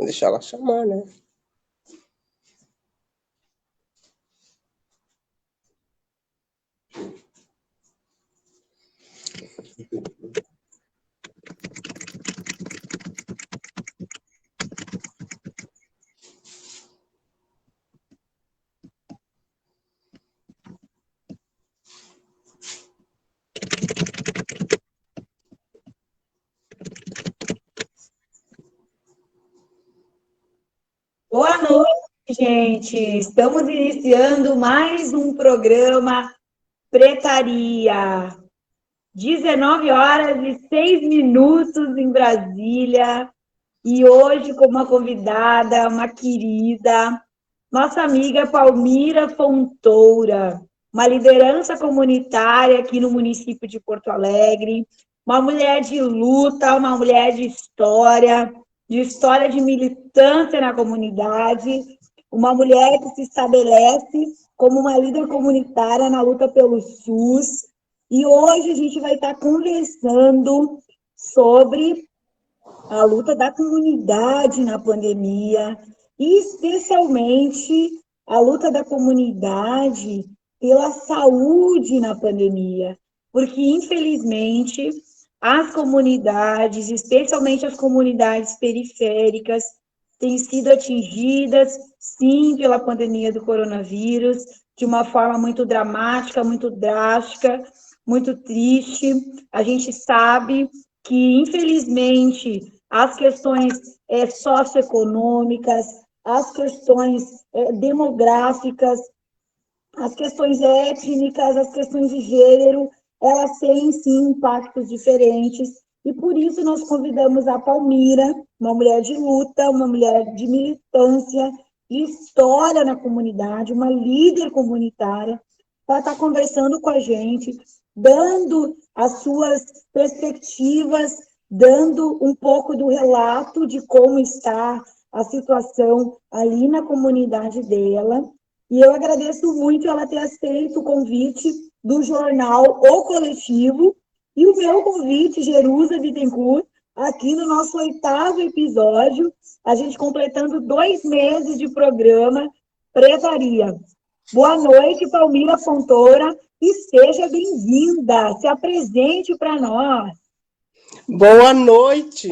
Vou deixar ela chamar, né? Boa noite, gente. Estamos iniciando mais um programa Pretaria. 19h06 em Brasília. E hoje, com uma convidada, uma querida, nossa amiga Palmira Fontoura, uma liderança comunitária aqui no município de Porto Alegre, uma mulher de luta, uma mulher de história de militância na comunidade, uma mulher que se estabelece como uma líder comunitária na luta pelo SUS. E hoje a gente vai estar conversando sobre a luta da comunidade na pandemia, e especialmente a luta da comunidade pela saúde na pandemia, porque, infelizmente, as comunidades, especialmente as comunidades periféricas, têm sido atingidas, sim, pela pandemia do coronavírus, de uma forma muito dramática, muito drástica, muito triste. A gente sabe que, infelizmente, as questões socioeconômicas, as questões demográficas, as questões étnicas, as questões de gênero, elas têm, sim, impactos diferentes. E por isso nós convidamos a Palmira, uma mulher de luta, uma mulher de militância, de história na comunidade, uma líder comunitária, para estar conversando com a gente, dando as suas perspectivas, dando um pouco do relato de como está a situação ali na comunidade dela. E eu agradeço muito ela ter aceito o convite do jornal O Coletivo e o meu convite, Jerusa Bittencourt, aqui no nosso 8º episódio, a gente completando 2 meses de programa Pretaria. Boa noite, Palmira Fontoura, e seja bem-vinda. Se apresente para nós. Boa noite.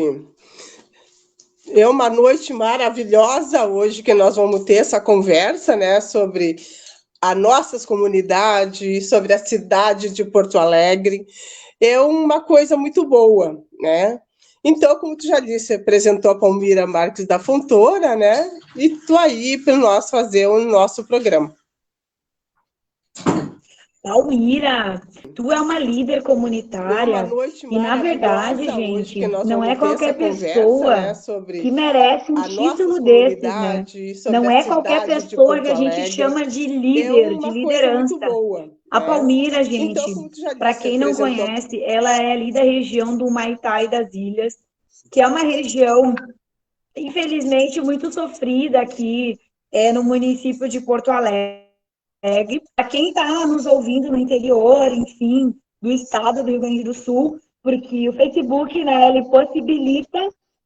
É uma noite maravilhosa hoje que nós vamos ter essa conversa, né, sobre as nossas comunidades, sobre a cidade de Porto Alegre. É uma coisa muito boa, né? Então, como tu já disse, apresentou a Palmira Marques da Fontoura, né? E tu aí para nós fazer o nosso programa. Palmira, tu é uma líder comunitária e, na verdade, gente, não é qualquer pessoa que merece um título desses, né? Não é qualquer pessoa que a gente chama de líder, de liderança. A Palmira, gente, para quem não conhece, ela é ali da região do Humaitá e das Ilhas, que é uma região, infelizmente, muito sofrida aqui no município de Porto Alegre. Para quem está nos ouvindo no interior, enfim, do estado do Rio Grande do Sul, porque o Facebook, né, ele possibilita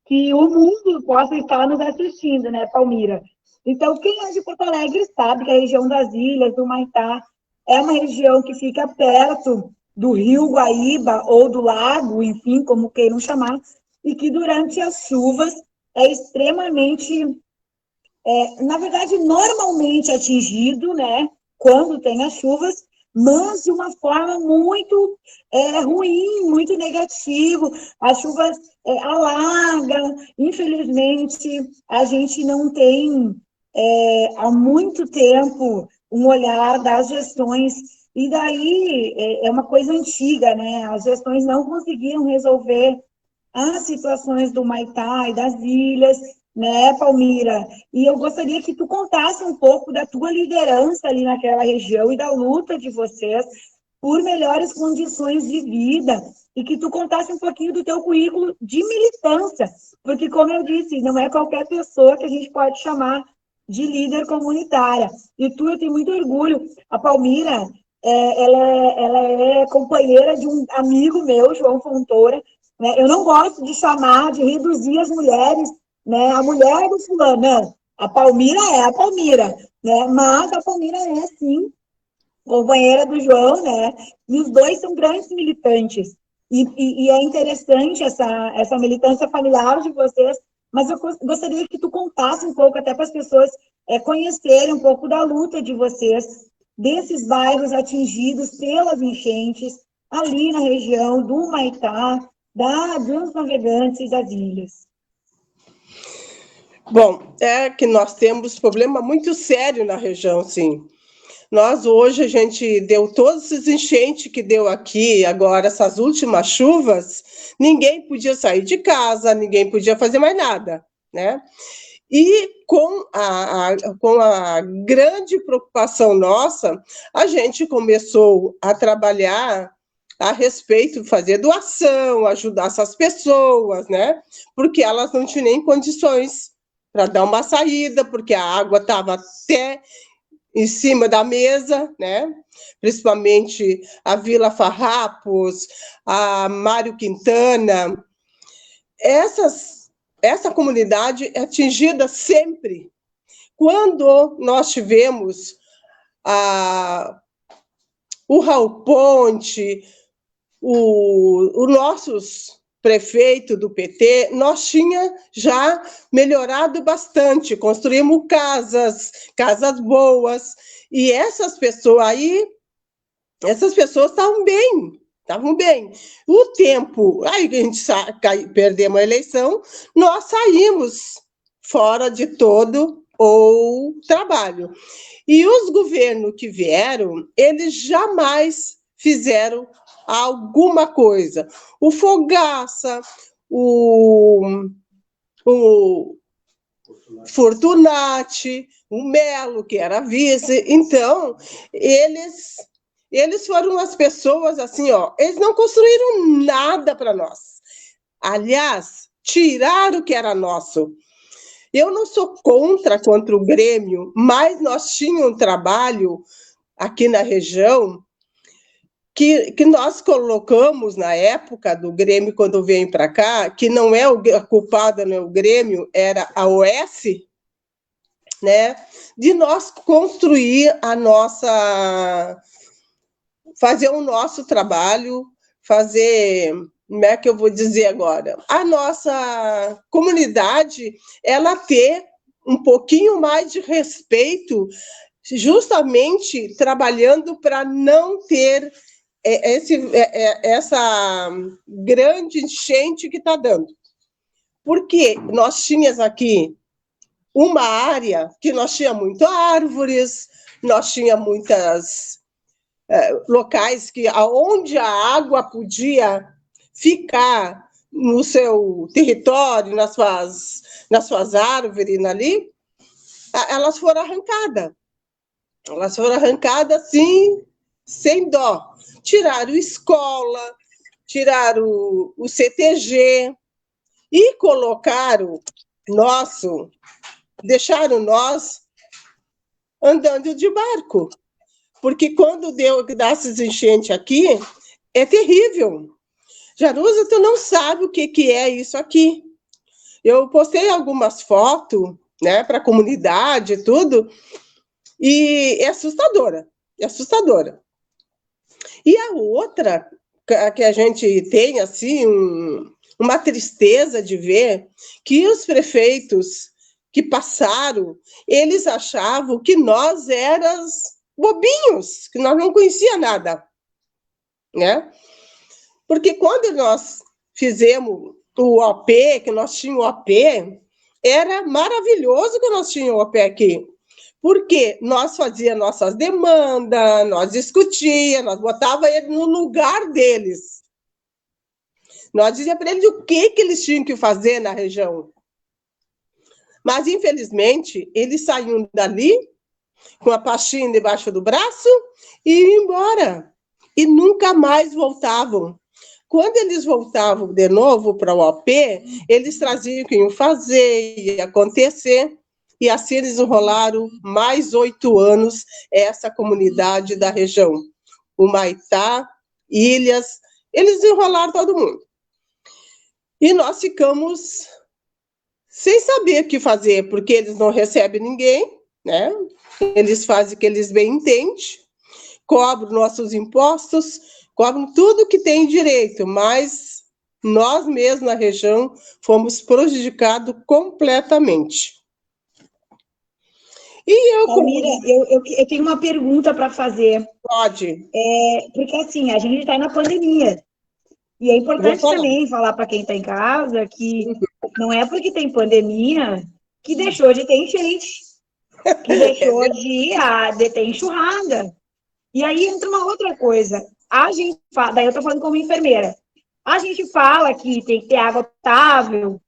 que o mundo possa estar nos assistindo, né, Palmira? Então, quem é de Porto Alegre sabe que a região das Ilhas, do Humaitá, é uma região que fica perto do Rio Guaíba ou do lago, enfim, como queiram chamar, e que durante as chuvas é extremamente, na verdade, normalmente atingido, né, quando tem as chuvas, mas de uma forma muito ruim, muito negativo. As chuvas alagam. Infelizmente, a gente não tem há muito tempo um olhar das gestões, e daí é uma coisa antiga, né? As gestões não conseguiram resolver as situações do Maitá e das ilhas, né, Palmira? E eu gostaria que tu contasse um pouco da tua liderança ali naquela região e da luta de vocês por melhores condições de vida, e que tu contasse um pouquinho do teu currículo de militância, porque, como eu disse, não é qualquer pessoa que a gente pode chamar de líder comunitária. E tu, eu tenho muito orgulho. A Palmira, ela é companheira de um amigo meu, João Fontoura, né? Eu não gosto de chamar, de reduzir as mulheres né? A mulher do fulano, não. A Palmira é a Palmira, né? Mas a Palmira é, sim, companheira do João, né? E os dois são grandes militantes. E é interessante essa militância familiar de vocês, mas eu gostaria que tu contasse um pouco, até para as pessoas conhecerem um pouco da luta de vocês, desses bairros atingidos pelas enchentes, ali na região do Humaitá, dos Navegantes e das ilhas. Bom, é que nós temos problema muito sério na região, sim. Nós hoje, a gente deu todos esses enchentes que deu aqui, agora essas últimas chuvas, ninguém podia sair de casa, ninguém podia fazer mais nada, né? E com a grande preocupação nossa, a gente começou a trabalhar a respeito de fazer doação, ajudar essas pessoas, né? Porque elas não tinham nem condições para dar uma saída, porque a água estava até em cima da mesa, né? Principalmente a Vila Farrapos, a Mário Quintana. Essa comunidade é atingida sempre. Quando nós tivemos o Raul Ponte, o nossos prefeito do PT, nós tinha já melhorado bastante, construímos casas boas, e essas pessoas aí, essas pessoas estavam bem. O tempo, aí a gente perdemos a eleição, nós saímos fora de todo o trabalho. E os governos que vieram, eles jamais fizeram alguma coisa. O Fogaça, o Fortunati, o Melo, que era vice. Então, eles foram as pessoas assim, ó, eles não construíram nada para nós. Aliás, tiraram o que era nosso. Eu não sou contra o Grêmio, mas nós tínhamos um trabalho aqui na região que nós colocamos na época do Grêmio, quando veio para cá, que não é a culpada, não é o Grêmio, era a OS, né? De nós construir fazer o nosso trabalho, fazer, como é que eu vou dizer agora? A nossa comunidade, ela ter um pouquinho mais de respeito, justamente trabalhando para não ter essa grande enchente que está dando. Porque nós tínhamos aqui uma área que nós tínhamos muitas árvores, nós tínhamos muitas locais que aonde a água podia ficar no seu território, nas suas árvores ali, elas foram arrancadas. Elas foram arrancadas assim, sem dó. Tiraram escola, tiraram o CTG e colocaram deixaram nós andando de barco. Porque quando dá essas enchentes aqui, é terrível. Jaruza, tu não sabe o que é isso aqui. Eu postei algumas fotos, né, para a comunidade e tudo, e é assustadora, é assustadora. E a outra, que a gente tem, assim, uma tristeza de ver que os prefeitos que passaram, eles achavam que nós éramos bobinhos, que nós não conhecia nada, né? Porque quando nós fizemos o OP, que nós tínhamos o OP, era maravilhoso que nós tínhamos o OP aqui. Porque nós fazíamos nossas demandas, nós discutíamos, nós botávamos ele no lugar deles. Nós dizíamos para eles o que eles tinham que fazer na região. Mas, infelizmente, eles saíam dali com a pastinha debaixo do braço e iam embora. E nunca mais voltavam. Quando eles voltavam de novo para o OP, eles traziam o que iam fazer, ia acontecer. E assim eles enrolaram mais 8 anos essa comunidade da região. Humaitá, Ilhas, eles enrolaram todo mundo. E nós ficamos sem saber o que fazer, porque eles não recebem ninguém, né? Eles fazem o que eles bem entendem, cobram nossos impostos, cobram tudo que tem direito, mas nós mesmos na região fomos prejudicados completamente. E eu, Almira, eu tenho uma pergunta para fazer. Pode. Porque assim, a gente está na pandemia. E é importante também falar para quem está em casa que não é porque tem pandemia que deixou de ter enchente, que deixou de ter enxurrada. E aí entra uma outra coisa. A gente fala, daí eu estou falando como enfermeira. A gente fala que tem que ter água potável,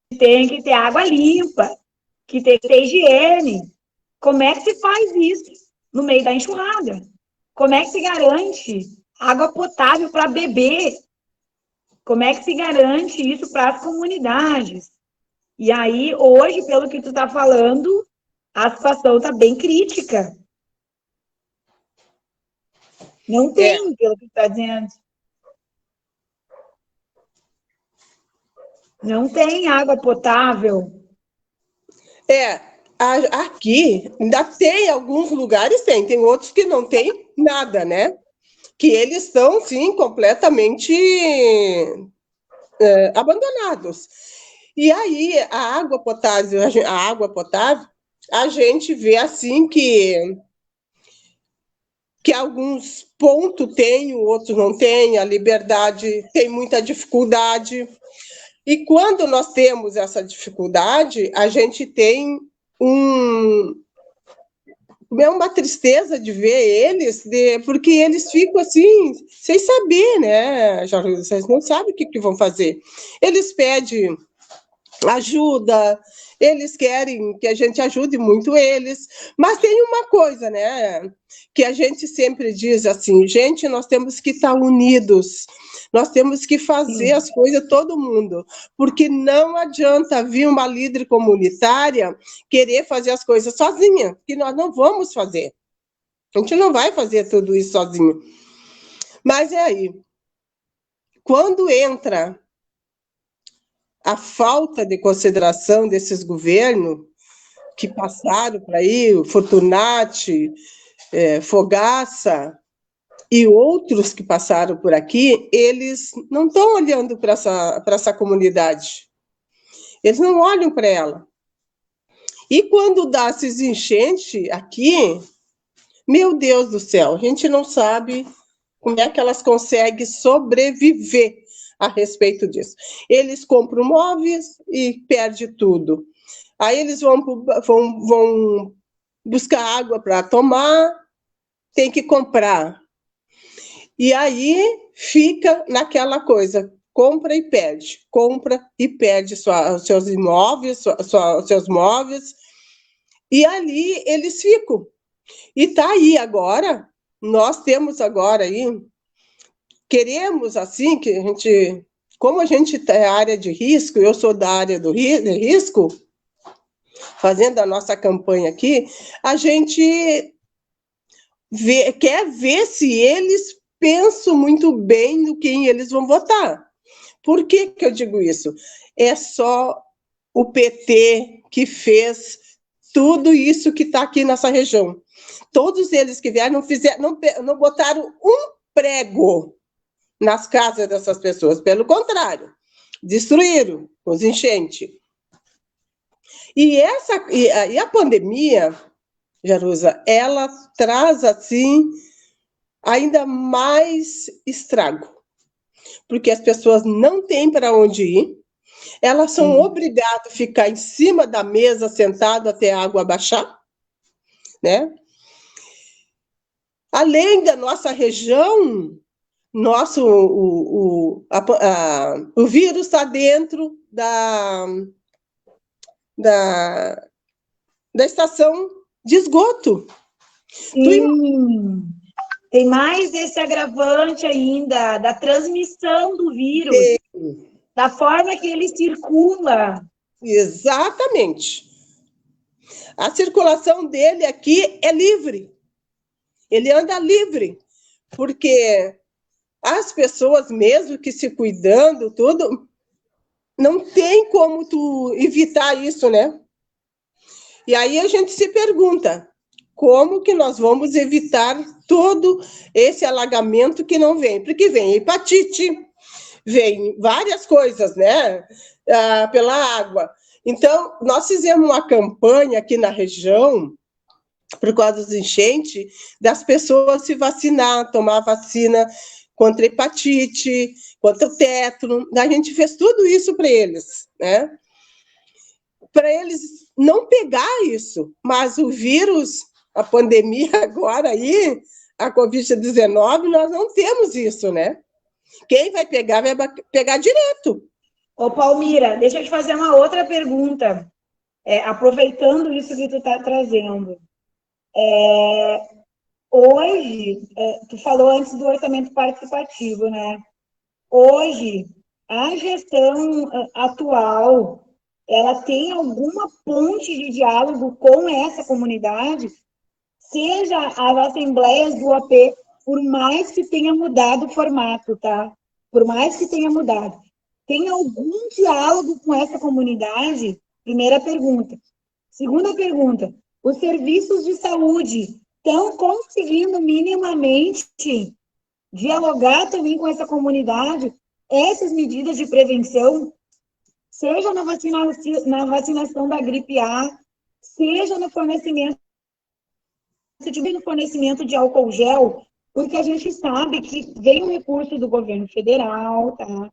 que tem que ter água limpa, que tem que ter higiene. Como é que se faz isso no meio da enxurrada? Como é que se garante água potável para beber? Como é que se garante isso para as comunidades? E aí, hoje, pelo que tu está falando, a situação está bem crítica. Não tem, pelo que tu está dizendo. Não tem água potável. Aqui ainda tem alguns lugares, tem outros que não tem nada, né? Que eles estão, sim, completamente abandonados. E aí, a água potável, a gente vê assim que alguns pontos tem, outros não tem, a Liberdade tem muita dificuldade. E quando nós temos essa dificuldade, a gente tem uma tristeza de ver eles, porque eles ficam assim, sem saber, né? Vocês não sabem o que vão fazer. Eles pedem ajuda, eles querem que a gente ajude muito eles, mas tem uma coisa, né, que a gente sempre diz assim, gente, nós temos que estar unidos, nós temos que fazer as coisas todo mundo, porque não adianta vir uma líder comunitária querer fazer as coisas sozinha, que nós não vamos fazer, a gente não vai fazer tudo isso sozinho. Mas é aí, quando entra a falta de consideração desses governos que passaram por aí, o Fortunati, Fogaça e outros que passaram por aqui, eles não estão olhando para essa comunidade. Eles não olham para ela. E quando dá esses enchentes aqui, meu Deus do céu, a gente não sabe como é que elas conseguem sobreviver a respeito disso. Eles compram móveis e perdem tudo. Aí eles vão buscar água para tomar, tem que comprar. E aí fica naquela coisa, compra e perde seus imóveis, seus móveis, e ali eles ficam. E está aí agora, nós temos agora aí, queremos assim, que a gente, como a gente é área de risco, eu sou da área de risco, fazendo a nossa campanha aqui, a gente quer ver se eles pensam muito bem no quem eles vão votar. Por que eu digo isso? É só o PT que fez tudo isso que está aqui nessa região. Todos eles que vieram não botaram um prego nas casas dessas pessoas, pelo contrário, destruíram os enchentes. E a pandemia, Jaruza, ela traz, assim, ainda mais estrago, porque as pessoas não têm para onde ir, elas são obrigadas a ficar em cima da mesa, sentado até a água baixar, né? Além da nossa região, o vírus está dentro da estação de esgoto. Sim. Tem mais esse agravante ainda, da transmissão do vírus, da forma que ele circula. Exatamente. A circulação dele aqui é livre. Ele anda livre, porque as pessoas mesmo que se cuidando, tudo, não tem como tu evitar isso, né? E aí a gente se pergunta, como que nós vamos evitar todo esse alagamento que não vem? Porque vem hepatite, vem várias coisas, né? Pela água. Então, nós fizemos uma campanha aqui na região, por causa dos enchentes, das pessoas se vacinar, tomar vacina contra hepatite, contra o tétano. A gente fez tudo isso para eles, né? Para eles não pegar isso. Mas o vírus, a pandemia agora aí, a Covid-19, nós não temos isso, né? Quem vai pegar direto. Ô, Palmira, deixa eu te fazer uma outra pergunta, aproveitando isso que tu está trazendo. Hoje, tu falou antes do orçamento participativo, né? Hoje, a gestão atual, ela tem alguma ponte de diálogo com essa comunidade, seja as assembleias do AP, por mais que tenha mudado o formato, tá? Por mais que tenha mudado. Tem algum diálogo com essa comunidade? Primeira pergunta. Segunda pergunta, os serviços de saúde estão conseguindo minimamente dialogar também com essa comunidade essas medidas de prevenção, seja na vacinação da gripe A, seja no fornecimento de álcool gel, porque a gente sabe que vem um recurso do governo federal, tá?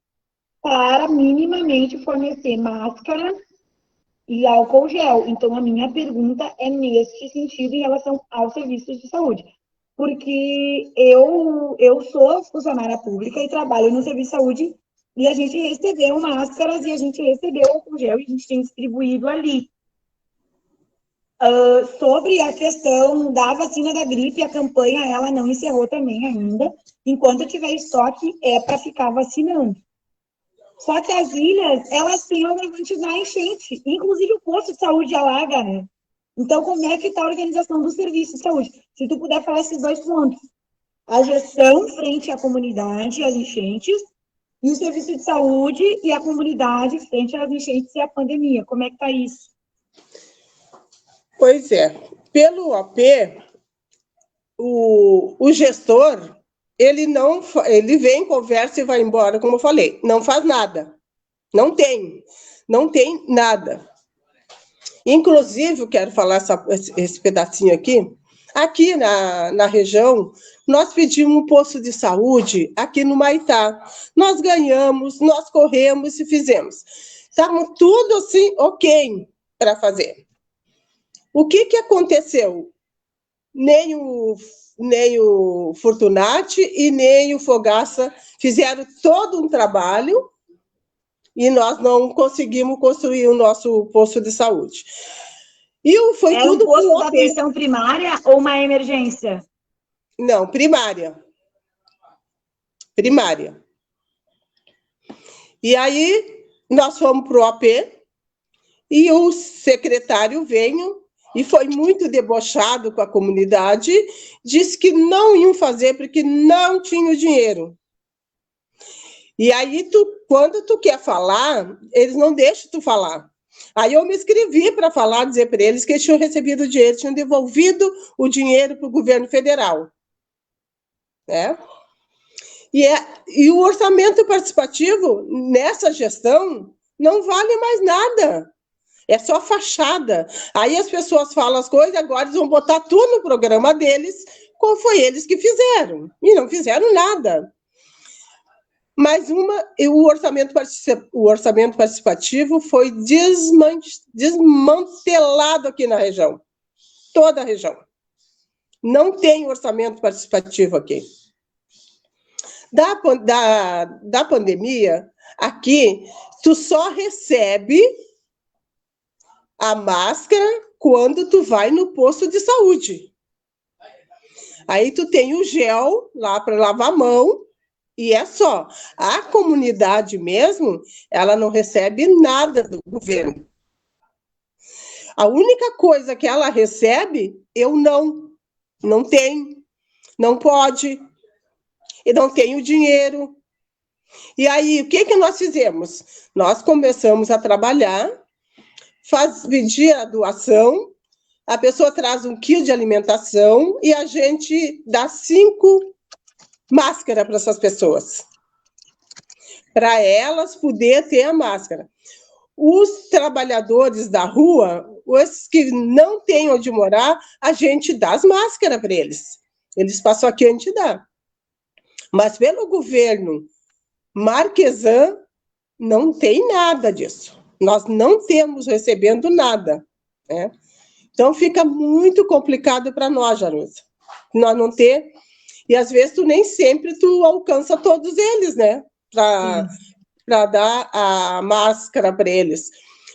Para minimamente fornecer máscaras e álcool gel. Então, a minha pergunta é nesse sentido em relação aos serviços de saúde. Porque eu sou funcionária pública e trabalho no serviço de saúde e a gente recebeu máscaras e a gente recebeu álcool gel e a gente tem distribuído ali. Sobre a questão da vacina da gripe, a campanha ela não encerrou também ainda. Enquanto tiver estoque, é para ficar vacinando. Só que as ilhas, elas têm o agravante da enchente. Inclusive o posto de saúde alaga, né? Então, como é que está a organização do serviço de saúde? Se tu puder falar esses dois pontos. A gestão frente à comunidade, às enchentes, e o serviço de saúde e a comunidade frente às enchentes e à pandemia. Como é que está isso? Pois é. Pelo AP, o gestor, ele vem, conversa e vai embora, como eu falei. Não faz nada. Não tem nada. Inclusive, eu quero falar esse pedacinho aqui. Aqui na região, nós pedimos um posto de saúde aqui no Maitá. Nós ganhamos, nós corremos e fizemos. Estávamos tudo assim, ok, para fazer. O que aconteceu? Nem o Fortunati e nem o Fogaça fizeram todo um trabalho e nós não conseguimos construir o nosso posto de saúde. E foi tudo um posto da atenção primária ou uma emergência? Não, primária. Primária. E aí, nós fomos para o AP e o secretário veio e foi muito debochado com a comunidade, disse que não iam fazer porque não tinha o dinheiro. E aí, quando tu quer falar, eles não deixam tu falar. Aí eu me inscrevi para falar, dizer para eles que eles tinham recebido o dinheiro, tinham devolvido o dinheiro para o governo federal. Né? E o orçamento participativo, nessa gestão, não vale mais nada. É só fachada. Aí as pessoas falam as coisas, agora eles vão botar tudo no programa deles, como foi eles que fizeram. E não fizeram nada. Mas o orçamento participativo foi desmantelado aqui na região. Toda a região. Não tem orçamento participativo aqui. Da pandemia, aqui, tu só recebe a máscara quando tu vai no posto de saúde. Aí tu tem o gel lá para lavar a mão, e é só. A comunidade mesmo, ela não recebe nada do governo. A única coisa que ela recebe, eu não tenho, não pode, e não tenho dinheiro. E aí, o que nós fizemos? Nós começamos a trabalhar, pedir a doação, a pessoa traz 1 quilo de alimentação e a gente dá 5 máscaras para essas pessoas, para elas poderem ter a máscara. Os trabalhadores da rua, os que não têm onde morar, a gente dá as máscaras para eles. Eles passam aqui, a gente dá. Mas pelo governo Marquesan, não tem nada disso. Nós não temos recebendo nada, né? Então, fica muito complicado para nós, Jarusa. Nós não ter... E, às vezes, nem sempre tu alcança todos eles, né? Para dar a máscara para eles.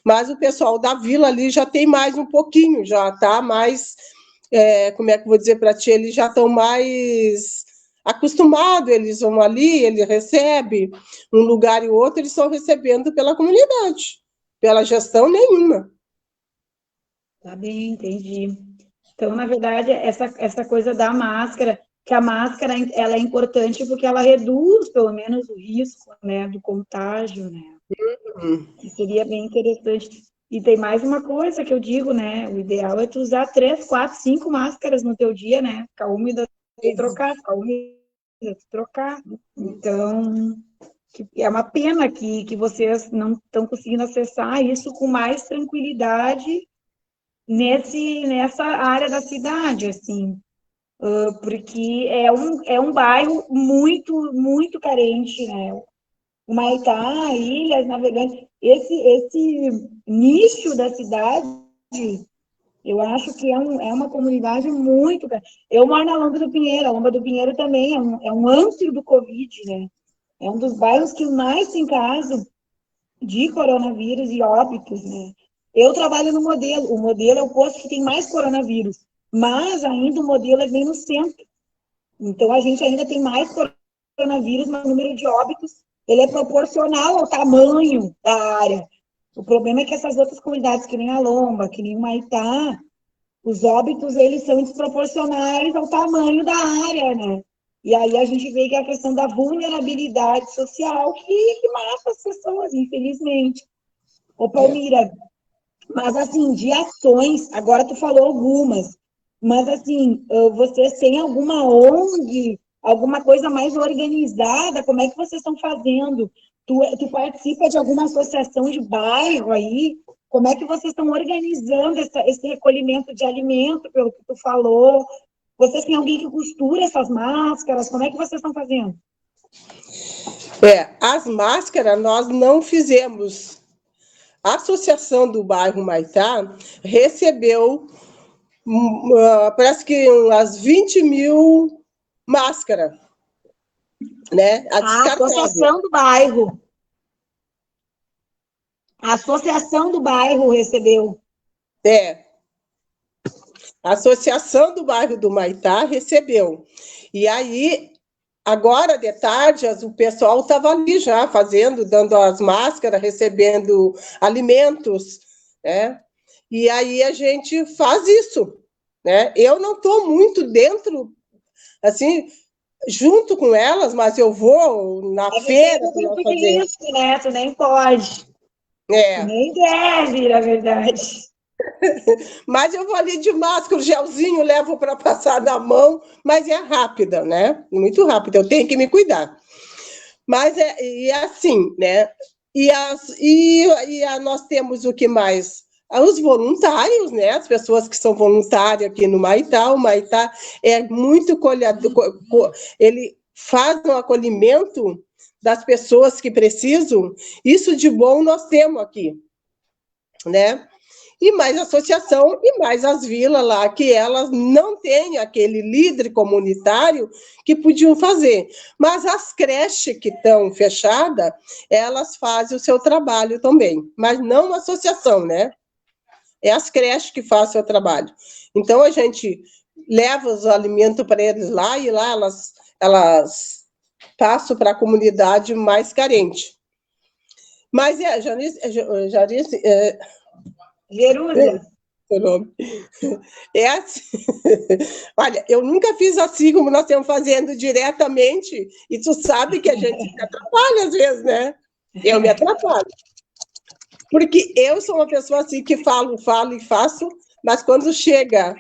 Mas o pessoal da vila ali já tem mais um pouquinho, já está mais... como é que eu vou dizer para ti? Eles já estão mais acostumados, eles vão ali, ele recebe, um lugar e outro, eles estão recebendo pela comunidade, pela gestão nenhuma. Tá bem, entendi. Então, na verdade, essa coisa da máscara, que a máscara ela é importante porque ela reduz, pelo menos, o risco, né, do contágio, né? Que seria bem interessante. E tem mais uma coisa que eu digo, né? O ideal é tu usar 3, 4, 5 máscaras no teu dia, né? Ficar úmida e trocar, ficar úmida e trocar. Então, é uma pena que vocês não estão conseguindo acessar isso com mais tranquilidade nessa área da cidade, assim, porque é um bairro muito, muito carente, né? O Maitá, Ilhas, Navegantes, esse nicho da cidade, eu acho que é uma comunidade muito... Eu moro na Lomba do Pinheiro, a Lomba do Pinheiro também é um antro do Covid, né? É um dos bairros que mais tem caso de coronavírus e óbitos, né? Eu trabalho no Modelo. O Modelo é o posto que tem mais coronavírus, mas ainda o Modelo é bem no centro. Então, a gente ainda tem mais coronavírus, mas o número de óbitos ele é proporcional ao tamanho da área. O problema é que essas outras comunidades, que nem a Lomba, que nem o Maitá, os óbitos eles são desproporcionais ao tamanho da área, né? E aí a gente vê que é a questão da vulnerabilidade social que mata as pessoas, infelizmente. Ô, Palmira, mas assim, de ações, agora tu falou algumas, mas assim, vocês têm alguma ONG, alguma coisa mais organizada? Como é que vocês estão fazendo? Tu participa de alguma associação de bairro aí? Como é que vocês estão organizando esse recolhimento de alimento, pelo que tu falou? Vocês têm alguém que costura essas máscaras? Como é que vocês estão fazendo? As máscaras nós não fizemos. A Associação do Bairro Maitá recebeu, parece que umas 20 mil máscaras, né? A Associação do Bairro. A Associação do Bairro recebeu. A Associação do Bairro do Maitá recebeu. E aí, agora de tarde, o pessoal estava ali já fazendo, dando as máscaras, recebendo alimentos, né? E aí a gente faz isso, né? Eu não estou muito dentro, assim, junto com elas, mas eu vou na feira para fazer. Isso, né? Tu nem pode. Tu nem deve, na verdade. Mas eu vou ali de máscara, o gelzinho levo para passar na mão, mas é rápida, né? Muito rápida, eu tenho que me cuidar. Mas é assim, né? Nós temos o que mais? Os voluntários, né? As pessoas que são voluntárias aqui no Maitá. O Maitá é muito colhedor, ele faz um acolhimento das pessoas que precisam. Isso de bom nós temos aqui, né? E mais associação, e mais as vilas lá, que elas não têm aquele líder comunitário que podiam fazer. Mas as creches que estão fechadas, elas fazem o seu trabalho também, mas não a associação, né? É as creches que fazem o seu trabalho. Então, a gente leva os alimentos para eles lá, e lá elas passam para a comunidade mais carente. Mas, Janice, Jerusa, seu nome. É assim. Olha, eu nunca fiz assim como nós estamos fazendo diretamente, e tu sabe que a gente se atrapalha às vezes, né? Eu me atrapalho. Porque eu sou uma pessoa assim que falo e faço, mas quando chega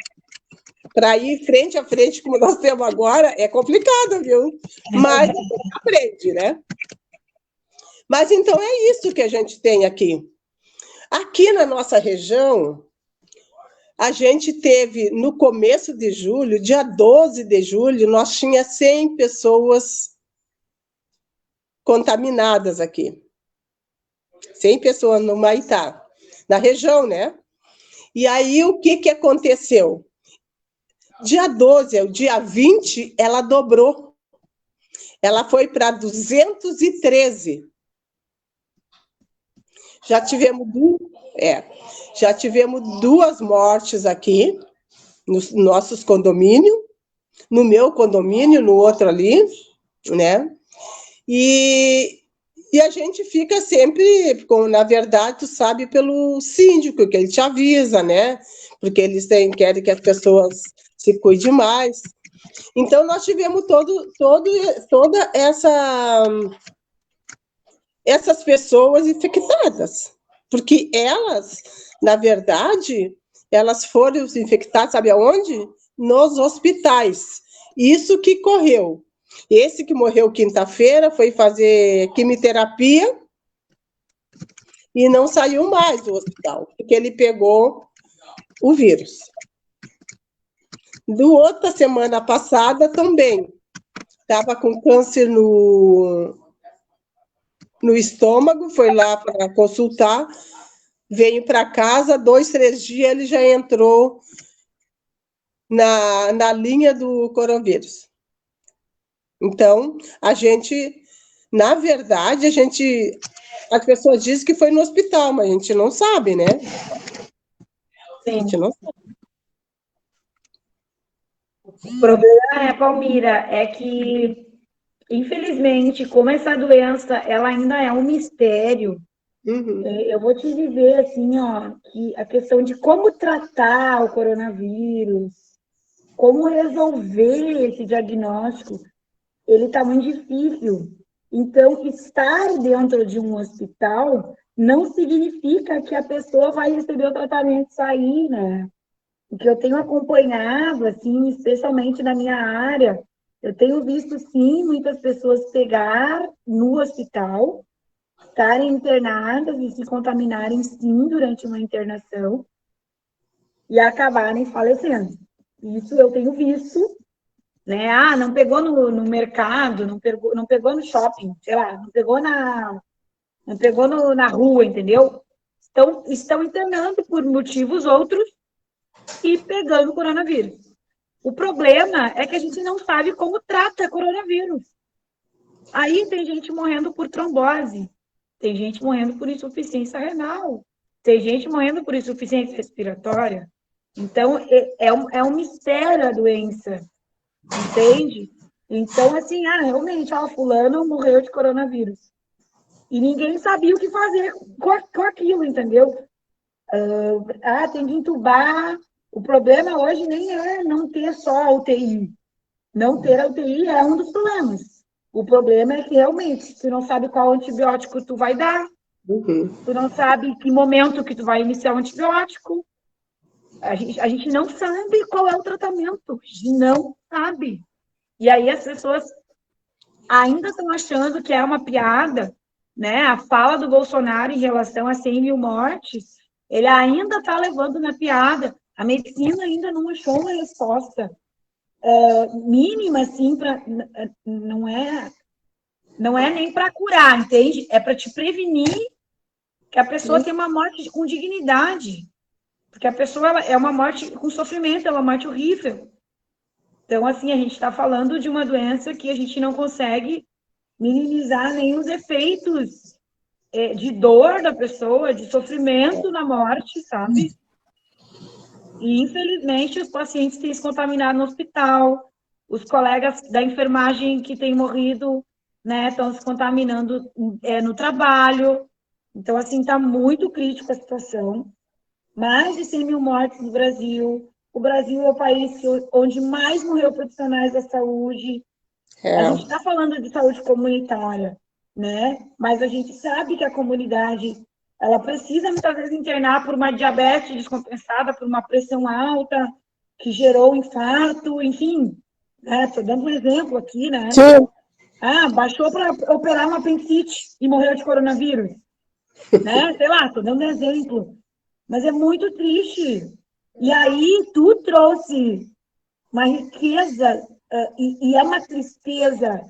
para ir frente a frente, como nós temos agora, é complicado, viu? Mas aprende, né? Mas então é isso que a gente tem aqui. Aqui na nossa região, a gente teve, no começo de julho, dia 12 de julho, nós tínhamos 100 pessoas contaminadas aqui. 100 pessoas no Maitá, na região, né? E aí, o que aconteceu? Dia 12, o dia 20, ela dobrou. Ela foi para 213. Já tivemos duas mortes aqui, nos nossos condomínios, no meu condomínio, no outro ali, né? E a gente fica sempre, na verdade, tu sabe, pelo síndico, que ele te avisa, né? Porque eles querem que as pessoas se cuidem mais. Então, nós tivemos toda essas pessoas infectadas, porque elas, na verdade, elas foram infectadas, sabe aonde? Nos hospitais. Isso que correu. Esse que morreu quinta-feira foi fazer quimioterapia e não saiu mais do hospital, porque ele pegou o vírus. Do outra semana passada também, estava com câncer no estômago, foi lá para consultar, veio para casa, 2, 3 dias ele já entrou na linha do coronavírus. Então, a gente, na verdade, as pessoas dizem que foi no hospital, mas a gente não sabe, né? Sim. A gente não sabe. O problema, Palmira, é que, infelizmente, como essa doença, ela ainda é um mistério. Eu vou te dizer, assim, ó, que a questão de como tratar o coronavírus, como resolver esse diagnóstico, ele está muito difícil. Então, estar dentro de um hospital não significa que a pessoa vai receber o tratamento e sair, né? O que eu tenho acompanhado, assim, especialmente na minha área, eu tenho visto, sim, muitas pessoas pegar no hospital, estarem internadas e se contaminarem, sim, durante uma internação e acabarem falecendo. Isso eu tenho visto, né? Ah, não pegou no mercado, não pegou no shopping, sei lá, não pegou na rua, entendeu? Estão internando por motivos outros e pegando o coronavírus. O problema é que a gente não sabe como trata coronavírus. Aí tem gente morrendo por trombose, tem gente morrendo por insuficiência renal, tem gente morrendo por insuficiência respiratória. Então, é um mistério a doença, entende? Então, assim, realmente, fulano morreu de coronavírus. E ninguém sabia o que fazer com aquilo, entendeu? Tem que entubar. O problema hoje nem é não ter só a UTI. Não ter a UTI é um dos problemas. O problema é que, realmente, tu não sabe qual antibiótico tu vai dar. Tu não sabe que momento que tu vai iniciar o antibiótico. A gente não sabe qual é o tratamento. A gente não sabe. E aí as pessoas ainda estão achando que é uma piada, né? A fala do Bolsonaro em relação a 100 mil mortes, ele ainda está levando na piada. A medicina ainda não achou uma resposta mínima, assim, não é nem para curar, entende? É para te prevenir que a pessoa tenha uma morte com dignidade. Porque a pessoa é uma morte com sofrimento, é uma morte horrível. Então, assim, a gente está falando de uma doença que a gente não consegue minimizar nem os efeitos de dor da pessoa, de sofrimento na morte, sabe? E, infelizmente, os pacientes têm se contaminado no hospital, os colegas da enfermagem que têm morrido, né, estão se contaminando no trabalho. Então, assim, está muito crítica a situação. Mais de 100 mil mortes no Brasil. O Brasil é o país onde mais morreu profissionais da saúde. A gente está falando de saúde comunitária, né? Mas a gente sabe que a comunidade ela precisa muitas vezes internar por uma diabetes descompensada, por uma pressão alta, que gerou um infarto, enfim. Estou dando um exemplo aqui, né? Sim. Baixou para operar uma apendicite e morreu de coronavírus. Né? Sei lá, estou dando um exemplo. Mas é muito triste. E aí tu trouxe uma riqueza e é uma tristeza.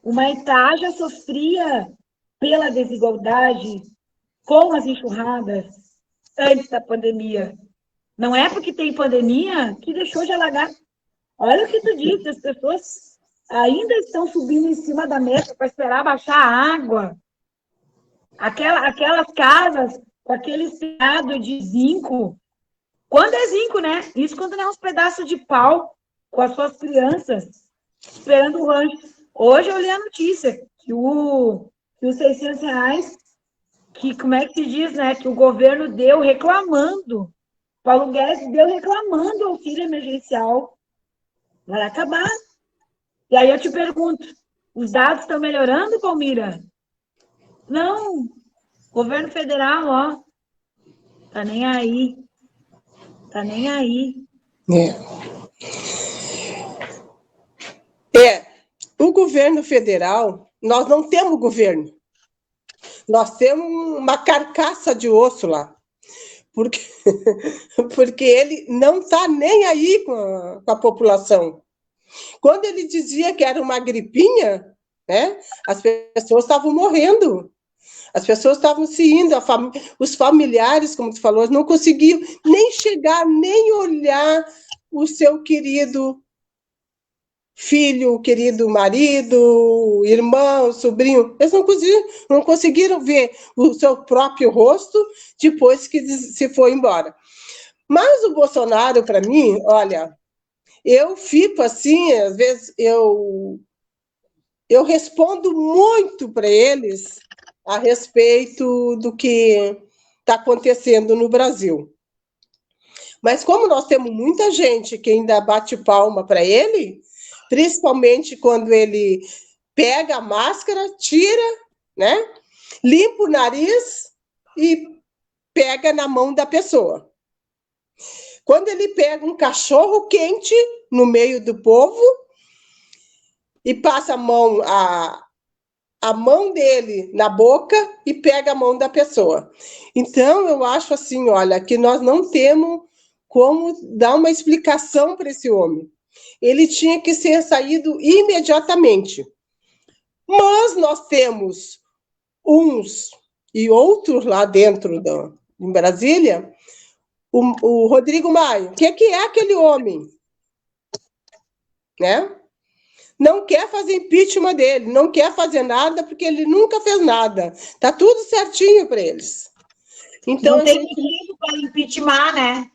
O Maitá já sofria pela desigualdade com as enxurradas antes da pandemia. Não é porque tem pandemia que deixou de alagar. Olha o que tu disse, as pessoas ainda estão subindo em cima da mesa para esperar baixar a água. Aquelas casas com aquele telhado de zinco. Quando é zinco, né? Isso quando não é uns pedaços de pau com as suas crianças esperando o rancho. Hoje eu li a notícia que os R$600, que como é que se diz, né? Que o governo deu reclamando. Paulo Guedes deu reclamando o auxílio emergencial. Vai acabar. E aí eu te pergunto, os dados estão melhorando, Palmira? Não. Governo federal, ó, tá nem aí. Tá nem aí. O governo federal, nós não temos governo. Nós temos uma carcaça de osso lá. Porque ele não está nem aí com a população. Quando ele dizia que era uma gripinha, né, as pessoas estavam morrendo. As pessoas estavam se indo, os familiares, como tu falou, não conseguiam nem chegar, nem olhar o seu querido filho, o querido marido, irmão, sobrinho. Eles não conseguiram ver o seu próprio rosto depois que se foi embora. Mas o Bolsonaro, para mim, olha, eu fico assim, às vezes eu respondo muito para eles a respeito do que está acontecendo no Brasil. Mas como nós temos muita gente que ainda bate palma para ele, principalmente quando ele pega a máscara, tira, né? Limpa o nariz e pega na mão da pessoa. Quando ele pega um cachorro quente no meio do povo e passa a mão dele na boca e pega a mão da pessoa. Então, eu acho assim, olha, que nós não temos como dar uma explicação para esse homem. Ele tinha que ser saído imediatamente. Mas nós temos uns e outros lá dentro em Brasília. O Rodrigo Maia, o que é aquele homem? Né? Não quer fazer impeachment dele, não quer fazer nada, porque ele nunca fez nada. Está tudo certinho para eles. Então, não tem motivo para impeachment, né?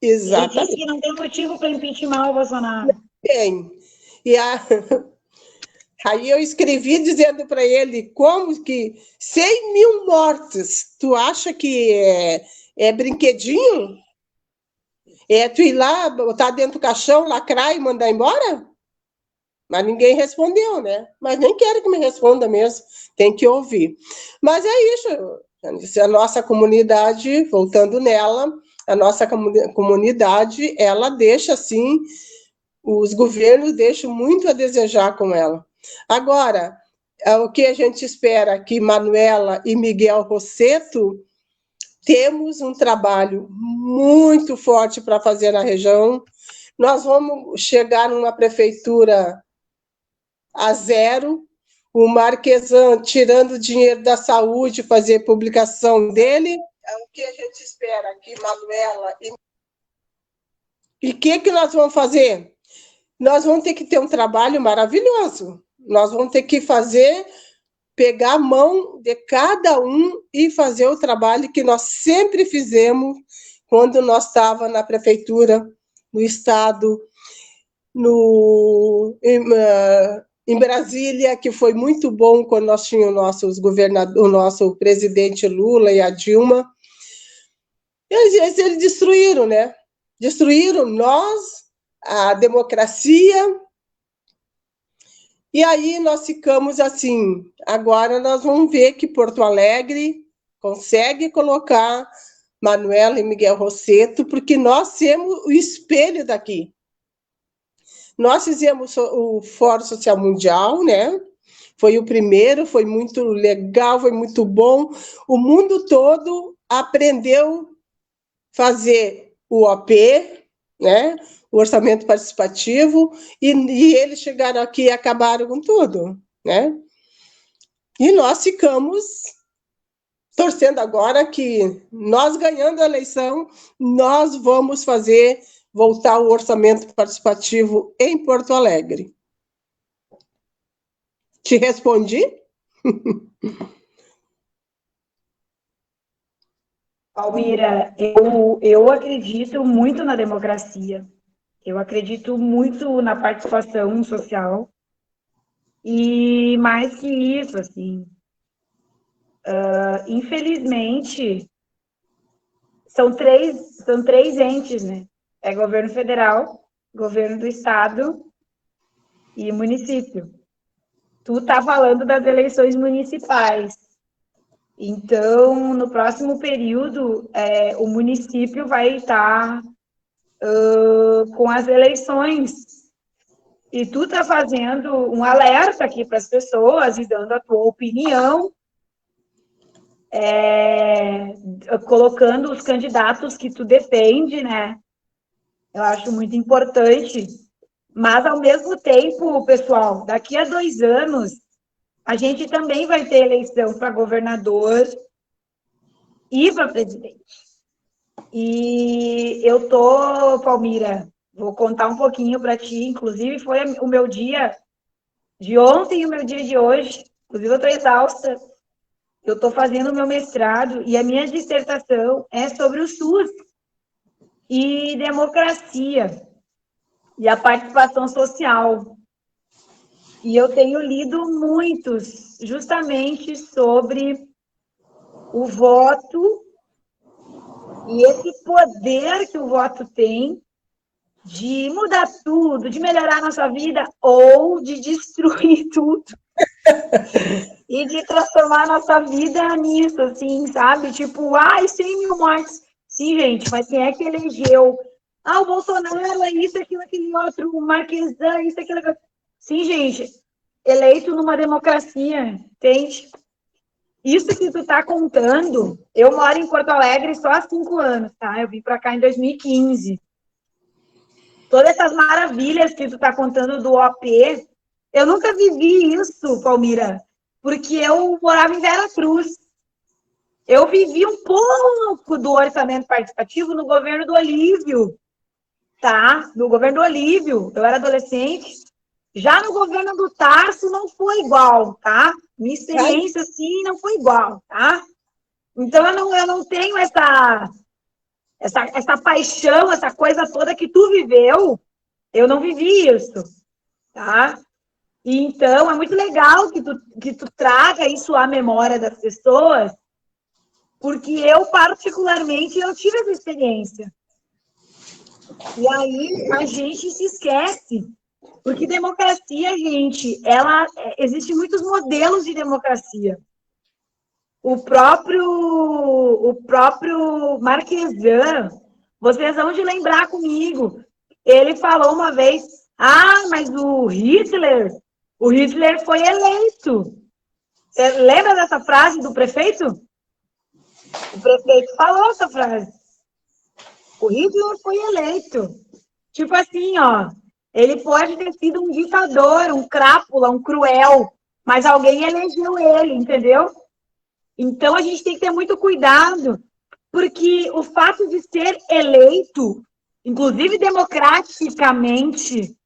Exatamente. Ele disse que não tem motivo para impeachment o Bolsonaro. Não tem. E aí eu escrevi dizendo para ele como que 100 mil mortes, tu acha que é brinquedinho? É tu ir lá, botar dentro do caixão, lacrar e mandar embora? Mas ninguém respondeu, né? Mas nem quero que me responda mesmo, tem que ouvir. Mas é isso, a nossa comunidade, voltando nela, a nossa comunidade, ela deixa, assim, os governos deixam muito a desejar com ela. Agora, o que a gente espera que Manuela e Miguel Rosseto temos um trabalho muito forte para fazer na região. Nós vamos chegar numa prefeitura a zero, o Marquesan tirando dinheiro da saúde, fazer publicação dele. É o que a gente espera aqui, Manuela. E o que nós vamos fazer? Nós vamos ter que ter um trabalho maravilhoso. Nós vamos ter que pegar a mão de cada um e fazer o trabalho que nós sempre fizemos quando nós estávamos na prefeitura, no estado, em Brasília, que foi muito bom quando nós tínhamos o nosso presidente Lula e a Dilma. Eles destruíram, né? Destruíram nós, a democracia. E aí nós ficamos assim. Agora nós vamos ver que Porto Alegre consegue colocar Manuela e Miguel Rosseto, porque nós temos o espelho daqui. Nós fizemos o Fórum Social Mundial, né? Foi o primeiro, foi muito legal, foi muito bom. O mundo todo aprendeu a fazer o OP, né? O orçamento participativo, e eles chegaram aqui e acabaram com tudo, né? E nós ficamos torcendo agora que nós ganhando a eleição, nós vamos voltar o orçamento participativo em Porto Alegre. Te respondi? Palmira, eu acredito muito na democracia. Eu acredito muito na participação social. E mais que isso, assim, infelizmente, são três entes, né? É governo federal, governo do estado e município. Tu tá falando das eleições municipais. Então, no próximo período, o município vai estar com as eleições. E tu tá fazendo um alerta aqui para as pessoas e dando a tua opinião, colocando os candidatos que tu defende, né? Eu acho muito importante. Mas, ao mesmo tempo, pessoal, daqui a 2 anos, a gente também vai ter eleição para governador e para presidente. E eu tô, Palmira, vou contar um pouquinho para ti, inclusive foi o meu dia de ontem e o meu dia de hoje. Inclusive, eu estou exausta. Eu estou fazendo o meu mestrado e a minha dissertação é sobre o SUS e democracia e a participação social. E eu tenho lido muitos justamente sobre o voto e esse poder que o voto tem de mudar tudo, de melhorar a nossa vida ou de destruir tudo. E de transformar a nossa vida nisso, assim, sabe? Tipo, 100 mil mortes. Sim, gente, mas quem é que elegeu? O Bolsonaro é isso, aquilo, aquele outro, o Marquesan, isso, aquilo. Sim, gente, eleito numa democracia, entende? Isso que tu tá contando, eu moro em Porto Alegre só há 5 anos, tá? Eu vim pra cá em 2015. Todas essas maravilhas que tu tá contando do OP, eu nunca vivi isso, Palmira, porque eu morava em Veracruz. Eu vivi um pouco do orçamento participativo no governo do Olívio, tá? No governo do Olívio, eu era adolescente. Já no governo do Tarso não foi igual, tá? Minha experiência, assim, não foi igual, tá? Então, eu não tenho essa paixão, essa coisa toda que tu viveu. Eu não vivi isso, tá? Então, é muito legal que tu traga isso à memória das pessoas, porque eu, particularmente, eu tive essa experiência. E aí, a gente se esquece. Porque democracia, gente, existe muitos modelos de democracia. O próprio Marquesan, vocês vão de lembrar comigo, ele falou uma vez, mas o Hitler foi eleito. Você lembra dessa frase do prefeito? O prefeito falou essa frase. O Hitler foi eleito. Tipo assim, ele pode ter sido um ditador, um crápula, um cruel, mas alguém elegeu ele, entendeu? Então, a gente tem que ter muito cuidado, porque o fato de ser eleito, inclusive democraticamente,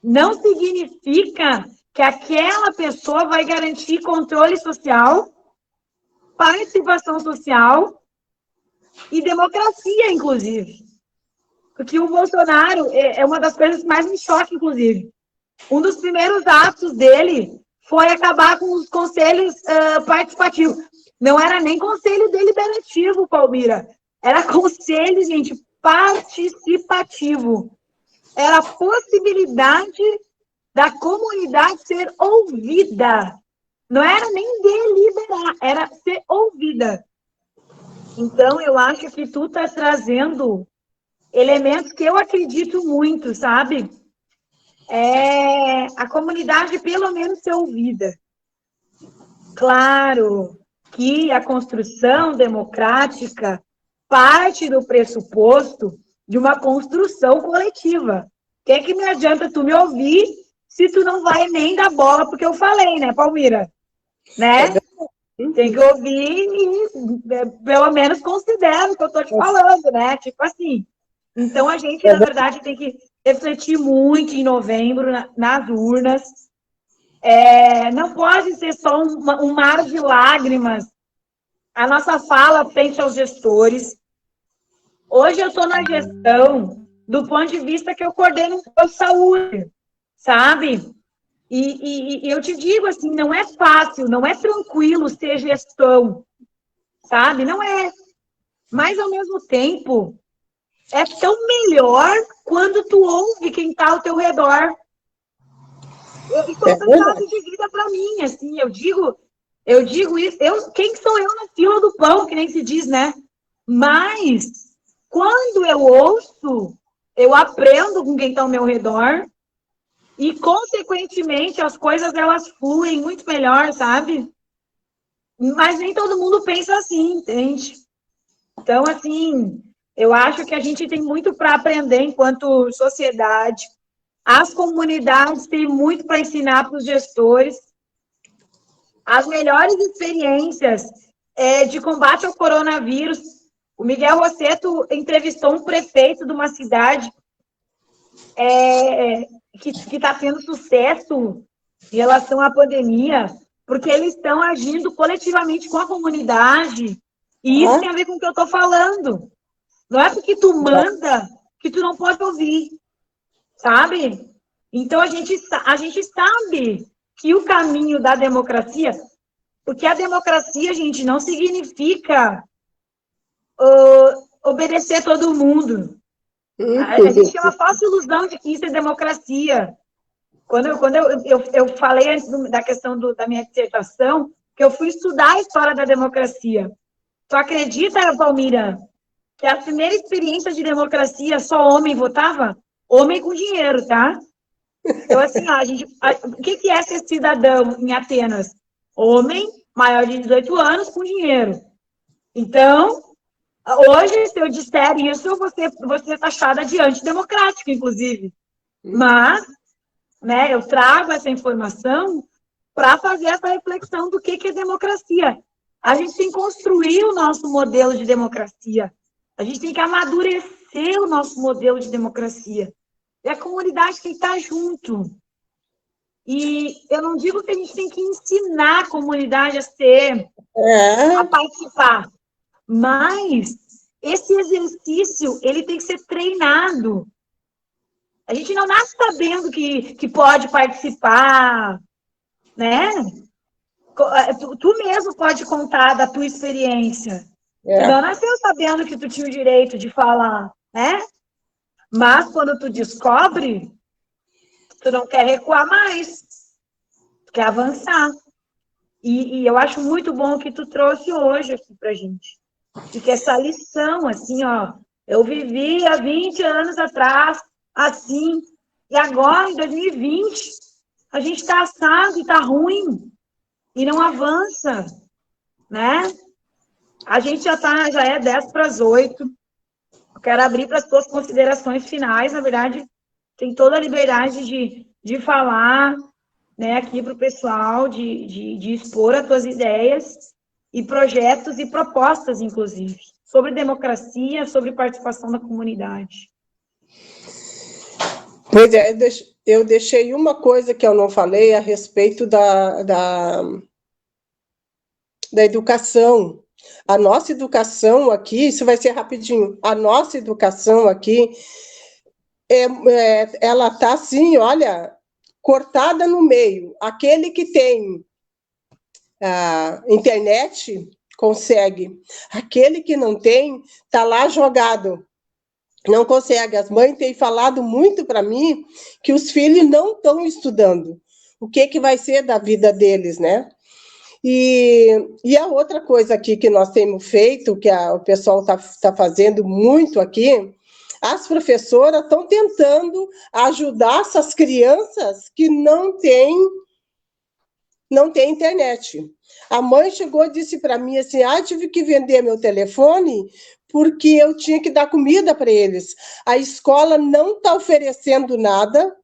não significa que aquela pessoa vai garantir controle social, participação social e democracia, inclusive. Porque o Bolsonaro é uma das coisas que mais me choca, inclusive. Um dos primeiros atos dele foi acabar com os conselhos participativos. Não era nem conselho deliberativo, Palmira. Era conselho, gente, participativo. Era a possibilidade da comunidade ser ouvida. Não era nem deliberar, era ser ouvida. Então, eu acho que tu está trazendo elementos que eu acredito muito, sabe? A comunidade, pelo menos, ser ouvida. Claro que a construção democrática parte do pressuposto de uma construção coletiva. O que é que me adianta tu me ouvir se tu não vai nem dar bola porque eu falei, né, Palmira? Né? Tem que ouvir e, pelo menos, considera o que eu estou te falando, né? Tipo assim. Então, a gente, na verdade, tem que refletir muito em novembro, nas urnas. Não pode ser só um mar de lágrimas. A nossa fala frente aos gestores. Hoje eu estou na gestão do ponto de vista que eu coordeno um posto de saúde, sabe? E eu te digo assim, não é fácil, não é tranquilo ser gestão, sabe? Não é. Mas, ao mesmo tempo, é tão melhor quando tu ouve quem está ao teu redor. Isso é um caso de vida para mim, assim, eu digo isso, quem sou eu na fila do pão, que nem se diz, né? Mas, quando eu ouço, eu aprendo com quem está ao meu redor e, consequentemente, as coisas, elas fluem muito melhor, sabe? Mas nem todo mundo pensa assim, entende? Então, assim, eu acho que a gente tem muito para aprender enquanto sociedade. As comunidades têm muito para ensinar para os gestores. As melhores experiências de combate ao coronavírus. O Miguel Rosseto entrevistou um prefeito de uma cidade que está tendo sucesso em relação à pandemia, porque eles estão agindo coletivamente com a comunidade. E isso tem a ver com o que eu estou falando. Não é porque tu manda que tu não pode ouvir, sabe? Então, a gente sabe que o caminho da democracia, porque a democracia, gente, não significa obedecer todo mundo. A gente tem uma falsa ilusão de que isso é democracia. Quando eu falei antes da questão da minha dissertação, que eu fui estudar a história da democracia. Tu acredita, Palmira, que a primeira experiência de democracia só homem votava? Homem com dinheiro, tá? Então, assim, o que é ser cidadão em Atenas? Homem, maior de 18 anos, com dinheiro. Então, hoje, se eu disser isso, eu vou ser taxada de antidemocrática, inclusive. Mas, né, eu trago essa informação para fazer essa reflexão do que é democracia. A gente tem que construir o nosso modelo de democracia. A gente tem que amadurecer o nosso modelo de democracia. E a comunidade tem que estar junto. E eu não digo que a gente tem que ensinar a comunidade a participar, mas esse exercício, ele tem que ser treinado. A gente não nasce sabendo que pode participar, né? Tu mesmo pode contar da tua experiência. Tu não nasceu sabendo que tu tinha o direito de falar, né? Mas quando tu descobre, tu não quer recuar mais, tu quer avançar. E eu acho muito bom o que tu trouxe hoje aqui pra gente. De que essa lição, assim, ó, eu vivi há 20 anos atrás, assim, e agora, em 2020, a gente tá assado e tá ruim, e não avança, né? A gente já é 7:50. Eu quero abrir para as tuas considerações finais. Na verdade, tem toda a liberdade de falar, né, aqui para o pessoal, de expor as tuas ideias e projetos e propostas, inclusive, sobre democracia, sobre participação da comunidade. Pois é, eu deixei uma coisa que eu não falei a respeito da educação. A nossa educação aqui, isso vai ser rapidinho, a nossa educação aqui, ela está assim, olha, cortada no meio. Aquele que tem internet consegue. Aquele que não tem, está lá jogado. Não consegue. As mães têm falado muito para mim que os filhos não estão estudando. O que vai ser da vida deles, né? E a outra coisa aqui que nós temos feito, que o pessoal tá fazendo muito aqui, as professoras estão tentando ajudar essas crianças que não têm internet. A mãe chegou e disse para mim assim, tive que vender meu telefone porque eu tinha que dar comida para eles. A escola não está oferecendo nada,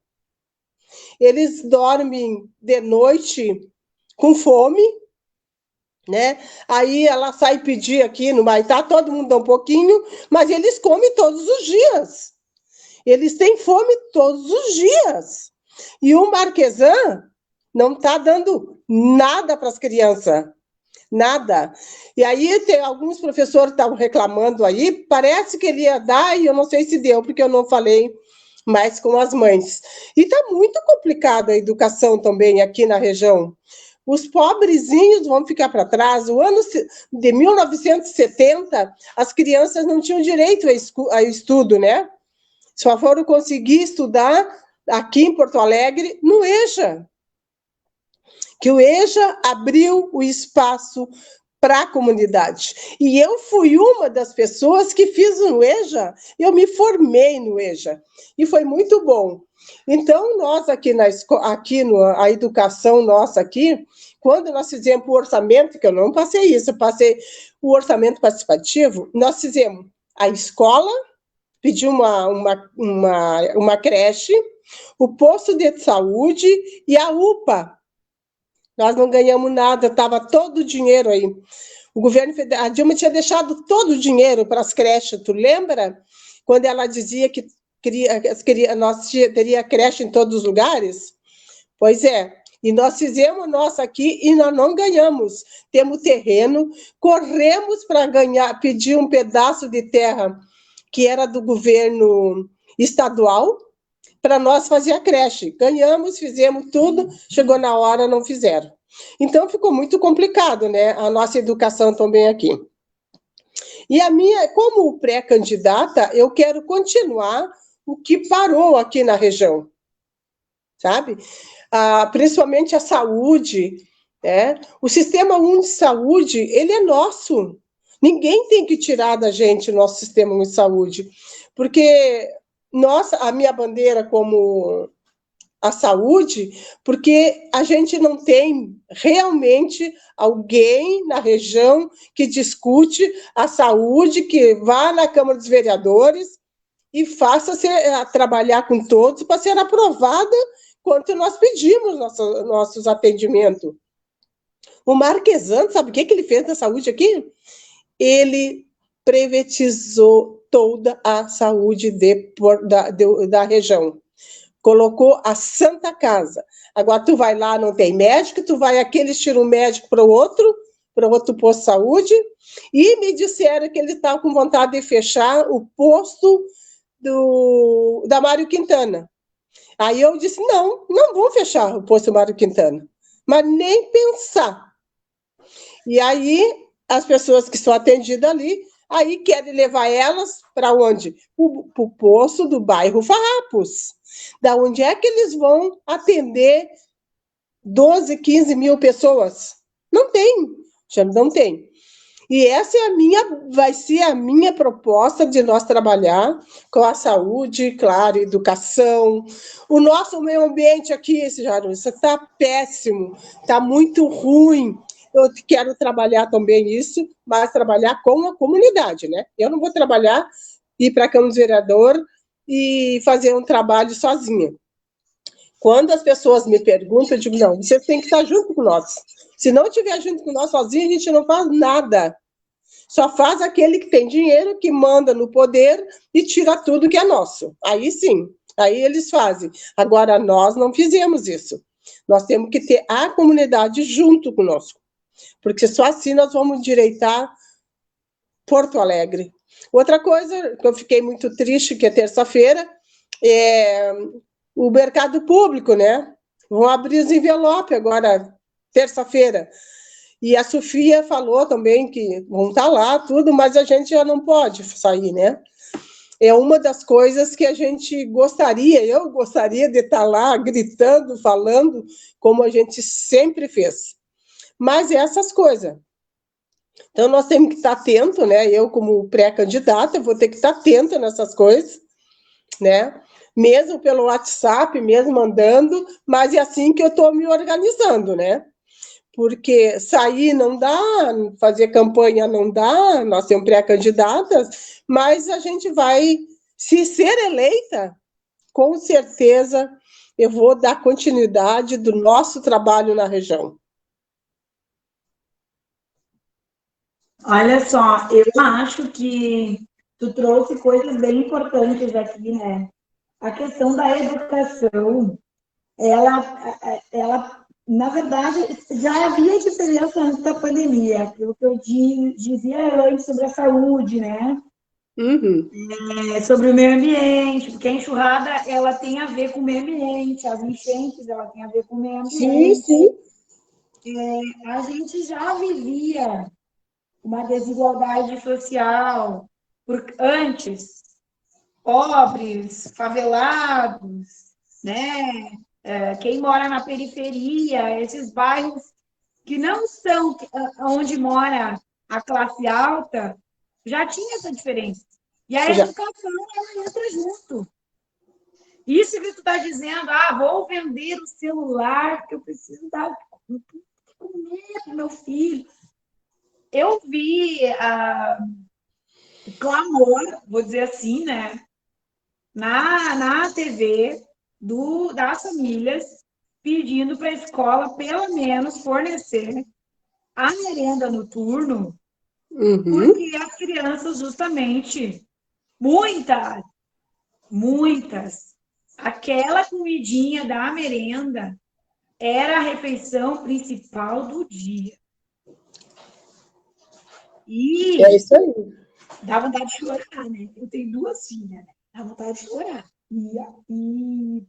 eles dormem de noite com fome, né? Aí ela sai pedir aqui no Maitá, todo mundo dá um pouquinho, mas eles comem todos os dias. Eles têm fome todos os dias. E o Marquesan não está dando nada para as crianças. Nada. E aí tem alguns professores que estavam reclamando aí, parece que ele ia dar, e eu não sei se deu, porque eu não falei mais com as mães. E está muito complicada a educação também aqui na região. Os pobrezinhos vão ficar para trás. O ano de 1970, as crianças não tinham direito a estudo, né? Só foram conseguir estudar aqui em Porto Alegre, no EJA. Que o EJA abriu o espaço para a comunidade. E eu fui uma das pessoas que fiz o EJA, eu me formei no EJA. E foi muito bom. Então, nós aqui a educação nossa aqui, quando nós fizemos o orçamento, que eu não passei isso, eu passei o orçamento participativo, nós fizemos a escola, pedi uma creche, o posto de saúde e a UPA. Nós não ganhamos nada, estava todo o dinheiro aí. O governo federal, a Dilma tinha deixado todo o dinheiro para as creches, tu lembra? Quando ela dizia que nós teria creche em todos os lugares? Pois é, e nós fizemos a nossa aqui e nós não ganhamos. Temos terreno, corremos para pedir um pedaço de terra que era do governo estadual, para nós fazer a creche. Ganhamos, fizemos tudo, chegou na hora, não fizeram. Então, ficou muito complicado, né? A nossa educação também aqui. E a minha, como pré-candidata, eu quero continuar o que parou aqui na região, sabe? Principalmente a saúde, né? O Sistema Único de Saúde, ele é nosso. Ninguém tem que tirar da gente o nosso Sistema Único de Saúde, porque a minha bandeira como a saúde, porque a gente não tem realmente alguém na região que discute a saúde, que vá na Câmara dos Vereadores e faça trabalhar com todos para ser aprovada quanto nós pedimos nossos atendimentos. O Marquesan, sabe o que ele fez na saúde aqui? Ele privatizou toda a saúde da região. Colocou a Santa Casa. Agora, tu vai lá, não tem médico, tu vai aqui, eles tiram um médico para outro posto de saúde, e me disseram que ele estava com vontade de fechar o posto da Mário Quintana. Aí eu disse, não vou fechar o posto do Mário Quintana, mas nem pensar. E aí, as pessoas que são atendidas ali, aí querem levar elas para onde? Para o posto do bairro Farrapos. Da onde é que eles vão atender 12, 15 mil pessoas? Não tem, já não tem. E essa vai ser a minha proposta de nós trabalhar com a saúde, claro, educação. O nosso meio ambiente aqui, isso está péssimo, está muito ruim. Eu quero trabalhar também isso, mas trabalhar com a comunidade, né? Eu não vou trabalhar, ir para a Câmara dos Vereadores e fazer um trabalho sozinha. Quando as pessoas me perguntam, eu digo, não, você tem que estar junto com nós. Se não estiver junto com nós sozinho, a gente não faz nada. Só faz aquele que tem dinheiro, que manda no poder e tira tudo que é nosso. Aí sim, aí eles fazem. Agora, nós não fizemos isso. Nós temos que ter a comunidade junto conosco, porque só assim nós vamos endireitar Porto Alegre. Outra coisa que eu fiquei muito triste, que é terça-feira, é o mercado público, né? Vão abrir os envelopes agora, terça-feira. E a Sofia falou também que vão estar lá, tudo, mas a gente já não pode sair, né? É uma das coisas que a gente gostaria, eu gostaria de estar lá gritando, falando, como a gente sempre fez. Mas é essas coisas. Então, nós temos que estar atento, né? Eu, como pré-candidata, vou ter que estar atenta nessas coisas, né? Mesmo pelo WhatsApp, mesmo mandando, mas é assim que eu estou me organizando, né? Porque sair não dá, fazer campanha não dá, nós temos pré-candidatas, mas a gente vai, se ser eleita, com certeza eu vou dar continuidade do nosso trabalho na região. Olha só, eu acho que tu trouxe coisas bem importantes aqui, né? A questão da educação, ela na verdade, já havia diferença antes da pandemia, aquilo que eu dizia antes sobre a saúde, né? Uhum. Sobre o meio ambiente, porque a enxurrada, ela tem a ver com o meio ambiente, as enchentes, ela tem a ver com o meio ambiente. Sim. A gente já vivia uma desigualdade social, porque antes, pobres, favelados, né? Quem mora na periferia, esses bairros que não são onde mora a classe alta, já tinha essa diferença. E a educação, ela entra junto. Isso que tu está dizendo, vou vender o celular, porque eu preciso dar comer para o meu filho. Eu vi o clamor, vou dizer assim, né, na TV das famílias pedindo para a escola, pelo menos, fornecer a merenda noturno, porque as crianças, justamente, muitas, aquela comidinha da merenda era a refeição principal do dia. E é isso aí. Dá vontade de chorar, né? Eu tenho 2 filhas, né? Dá vontade de chorar. E...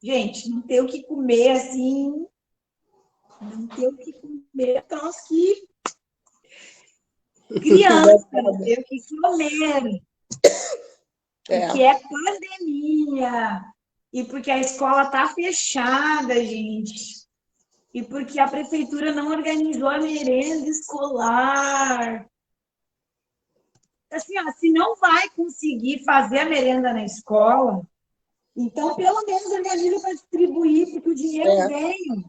Gente, não ter o que comer assim, não ter o que comer, troço que criança, não ter o que comer. Porque é pandemia. E porque a escola está fechada, gente. E porque a prefeitura não organizou a merenda escolar. Assim, se não vai conseguir fazer a merenda na escola, então, pelo menos, organiza para distribuir, porque o dinheiro vem.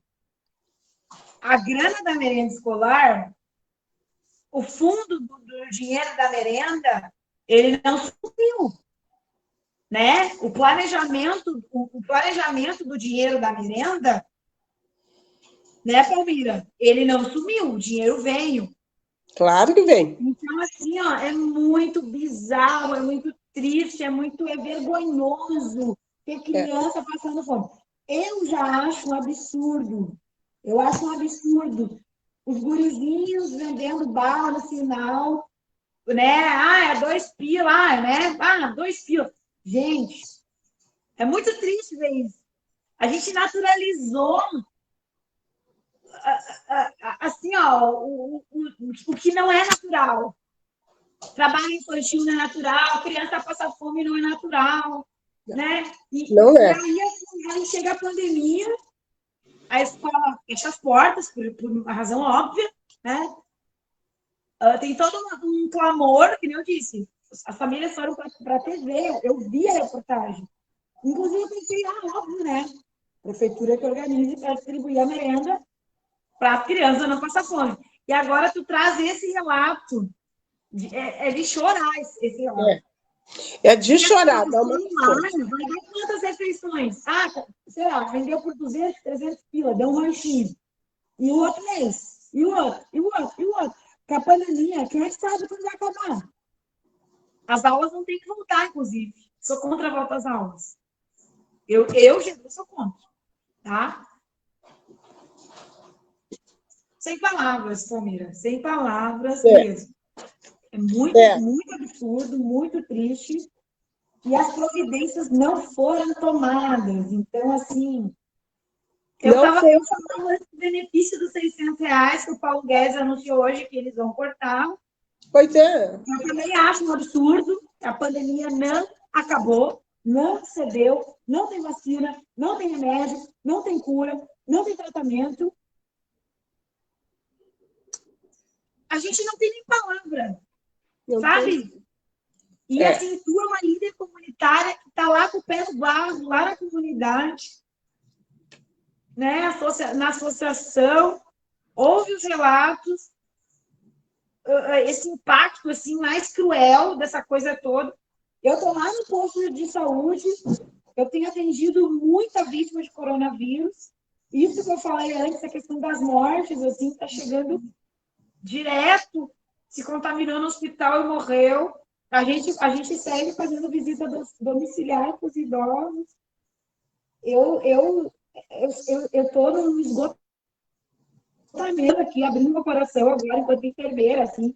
A grana da merenda escolar, o fundo do dinheiro da merenda, ele não subiu. Né? O planejamento do dinheiro da merenda, né, Palmira? Ele não sumiu, o dinheiro veio. Claro que vem. Então, assim, é muito bizarro, é muito triste, é vergonhoso ter criança passando fome. Eu já acho um absurdo. Eu acho um absurdo. Os gurizinhos vendendo bala no sinal, né? É 2 pila, né? 2 pila. Gente, é muito triste ver isso. A gente naturalizou assim, o que não é natural. Trabalho infantil não é natural, criança passa fome não é natural, né? Não é. E aí chega a pandemia, a escola fecha as portas, por uma razão óbvia, né? Tem todo um clamor, que nem eu disse, as famílias foram para a TV, eu vi a reportagem. Inclusive, eu pensei, óbvio, né? Prefeitura que organize para distribuir a merenda para as crianças não passar fome. E agora tu traz esse relato, de chorar esse relato. É de chorar. Vai dar quantas refeições? Sei lá, vendeu por 200, 300 pila, deu um lanchinho. E o outro mês? E o outro? Com a pandemia, quem é que sabe quando vai acabar? As aulas não têm que voltar, inclusive. Sou contra a volta às aulas. Eu sou contra, tá? Sem palavras, Palmira. Sem palavras mesmo. É muito absurdo, muito triste. E as providências não foram tomadas. Então, assim, Eu falava do benefício dos R$600 que o Paulo Guedes anunciou hoje que eles vão cortar. Pois é. Eu também acho um absurdo. A pandemia não acabou, não cedeu, não tem vacina, não tem remédio, não tem cura, não tem tratamento. A gente não tem nem palavra, sabe? E assim, tu é uma líder comunitária que está lá com o pé no barro, lá na comunidade, né? Na associação, ouve os relatos, esse impacto assim, mais cruel dessa coisa toda. Eu estou lá no posto de saúde, eu tenho atendido muita vítima de coronavírus. Isso que eu falei antes, a questão das mortes, assim, está chegando direto, se contaminou no hospital e morreu. A gente segue fazendo visita domiciliar para os idosos. Eu estou no esgotamento aqui, abrindo meu coração agora, enquanto enfermeira, assim.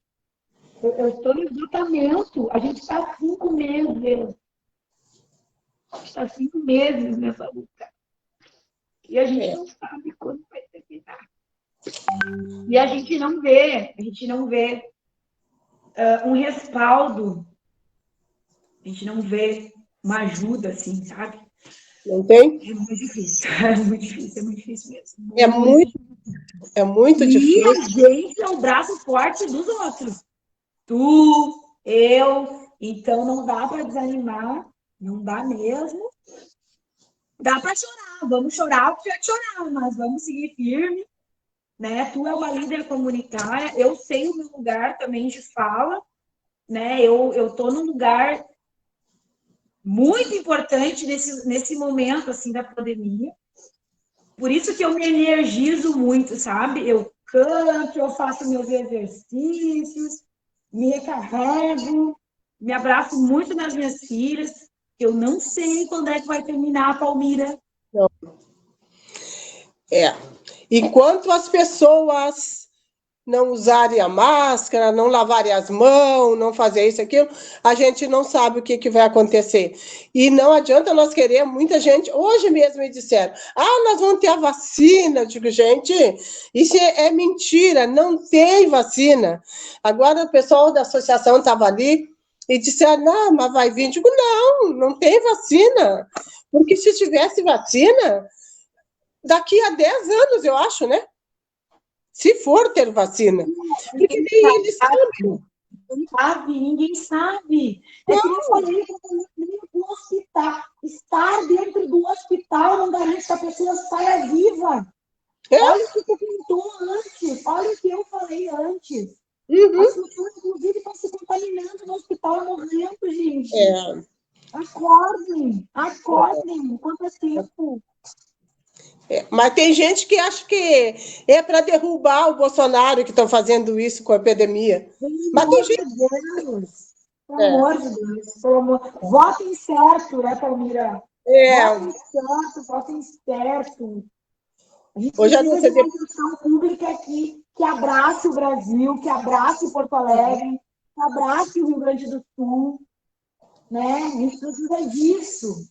Eu estou no esgotamento. A gente está há 5 meses. A gente está há 5 meses nessa luta. E a gente não sabe quando vai terminar. E a gente não vê um respaldo. A gente não vê uma ajuda, assim, sabe? Não tem? É muito difícil. É muito difícil mesmo. É muito difícil. E a gente é o braço forte dos outros. Tu, eu. Então, não dá para desanimar. Não dá mesmo. Dá para chorar. Vamos chorar, porque é chorar, mas vamos seguir firme. Né? Tu é uma líder comunitária. Eu sei o meu lugar também de fala. Né? Eu estou num lugar muito importante nesse momento assim da pandemia. Por isso que eu me energizo muito, sabe? Eu canto, eu faço meus exercícios, me recarrego, me abraço muito nas minhas filhas. Eu não sei quando é que vai terminar, Palmira. Não. Enquanto as pessoas não usarem a máscara, não lavarem as mãos, não fazer isso, aquilo, a gente não sabe o que vai acontecer. E não adianta nós querer, muita gente, hoje mesmo me disseram, nós vamos ter a vacina. Eu digo, gente, isso é mentira, não tem vacina. Agora o pessoal da associação estava ali e disseram, não, mas vai vir. Eu digo, não tem vacina, porque se tivesse vacina, daqui a 10 anos, eu acho, né? Se for ter vacina. Porque nem eles sabem. Ninguém sabe. É que eu falei no hospital. Estar dentro do hospital não garante que a pessoa saia viva. Olha o que tu contou antes. Olha o que eu falei antes. As pessoas, inclusive, estão se contaminando no hospital e morrendo, gente. Acordem. Quanto tempo? Mas tem gente que acha que é para derrubar o Bolsonaro que estão fazendo isso com a epidemia. Mas tem gente... Pelo amor de Deus. Votem certo, né, Palmira? Votem certo. A gente precisa de uma instituição pública aqui que abrace o Brasil, que abrace Porto Alegre, que abrace o Rio Grande do Sul. Né? A gente precisa disso.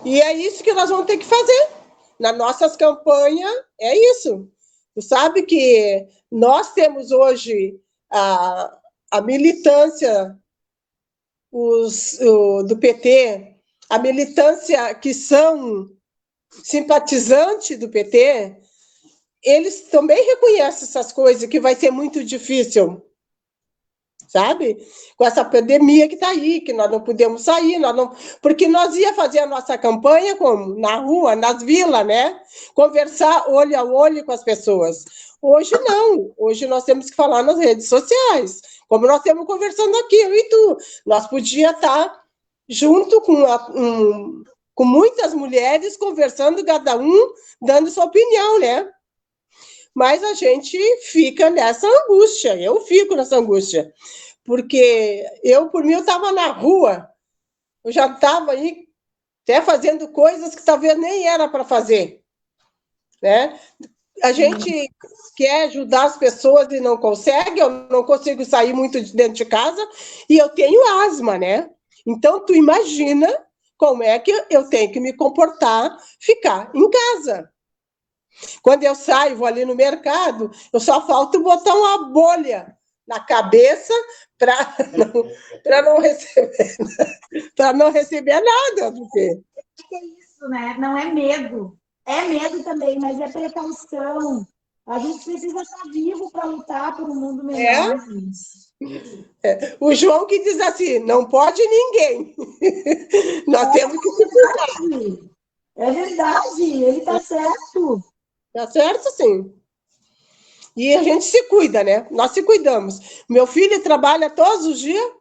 E é isso que nós vamos ter que fazer. Nas nossas campanhas, é isso. Tu sabe que nós temos hoje a militância do PT, a militância que são simpatizantes do PT, eles também reconhecem essas coisas, que vai ser muito difícil, sabe? Com essa pandemia que está aí, que nós não podemos sair, porque nós ia fazer a nossa campanha como? Na rua, nas vilas, né? Conversar olho a olho com as pessoas. Hoje não, hoje nós temos que falar nas redes sociais, como nós estamos conversando aqui, eu e tu. Nós podíamos estar junto com muitas mulheres, conversando, cada um dando sua opinião, né? Mas a gente fica nessa angústia, eu fico nessa angústia, porque por mim, eu estava na rua, eu já estava aí até fazendo coisas que talvez nem era para fazer, né? A gente quer ajudar as pessoas e não consegue, eu não consigo sair muito de dentro de casa, e eu tenho asma, né? Então, tu imagina como é que eu tenho que me comportar, ficar em casa. Quando eu saio, vou ali no mercado, eu só falta botar uma bolha na cabeça para não receber nada. Porque... É isso, né? Não é medo. É medo também, mas é precaução. A gente precisa estar vivo para lutar por um mundo melhor. O João que diz assim, não pode ninguém. Nós temos que se cuidar. É verdade, ele está certo. Está certo, sim. E a gente se cuida, né? Nós se cuidamos. Meu filho trabalha todos os dias,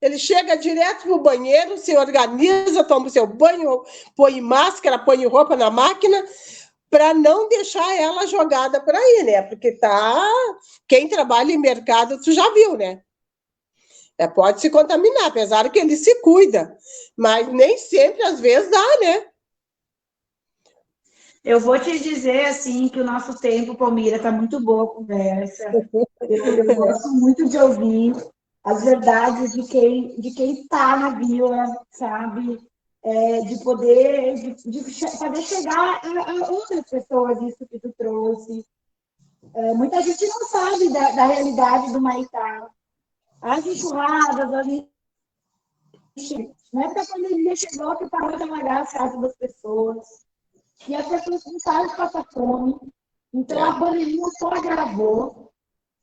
ele chega direto para o banheiro, se organiza, toma o seu banho, põe máscara, põe roupa na máquina, para não deixar ela jogada por aí, né? Porque quem trabalha em mercado, tu já viu, né? Pode se contaminar, apesar que ele se cuida, mas nem sempre, às vezes, dá, né? Eu vou te dizer, assim, que o nosso tempo, Palmira, está muito boa a conversa. Eu gosto muito de ouvir as verdades de quem está na vila, sabe? De poder fazer chegar a outras pessoas isso que tu trouxe. Muita gente não sabe da realidade do Maitá. As enxurradas, na época da pandemia chegou que parou de alagar as casas das pessoas. E as pessoas começaram a passar fome. Então, a pandemia só agravou.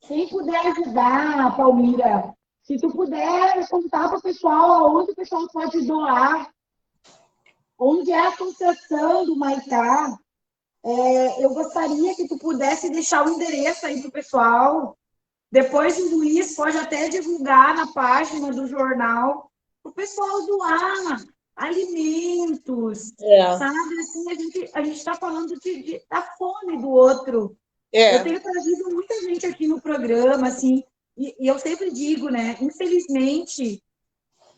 Quem puder ajudar, Palmira, se tu puder contar para o pessoal onde o pessoal pode doar, onde é a concessão do Maitá, eu gostaria que tu pudesse deixar o endereço aí para o pessoal. Depois o Luiz pode até divulgar na página do jornal para o pessoal doar alimentos, sabe? Assim, a gente está falando da fome do outro. Eu tenho trazido muita gente aqui no programa, assim, e eu sempre digo, né? Infelizmente,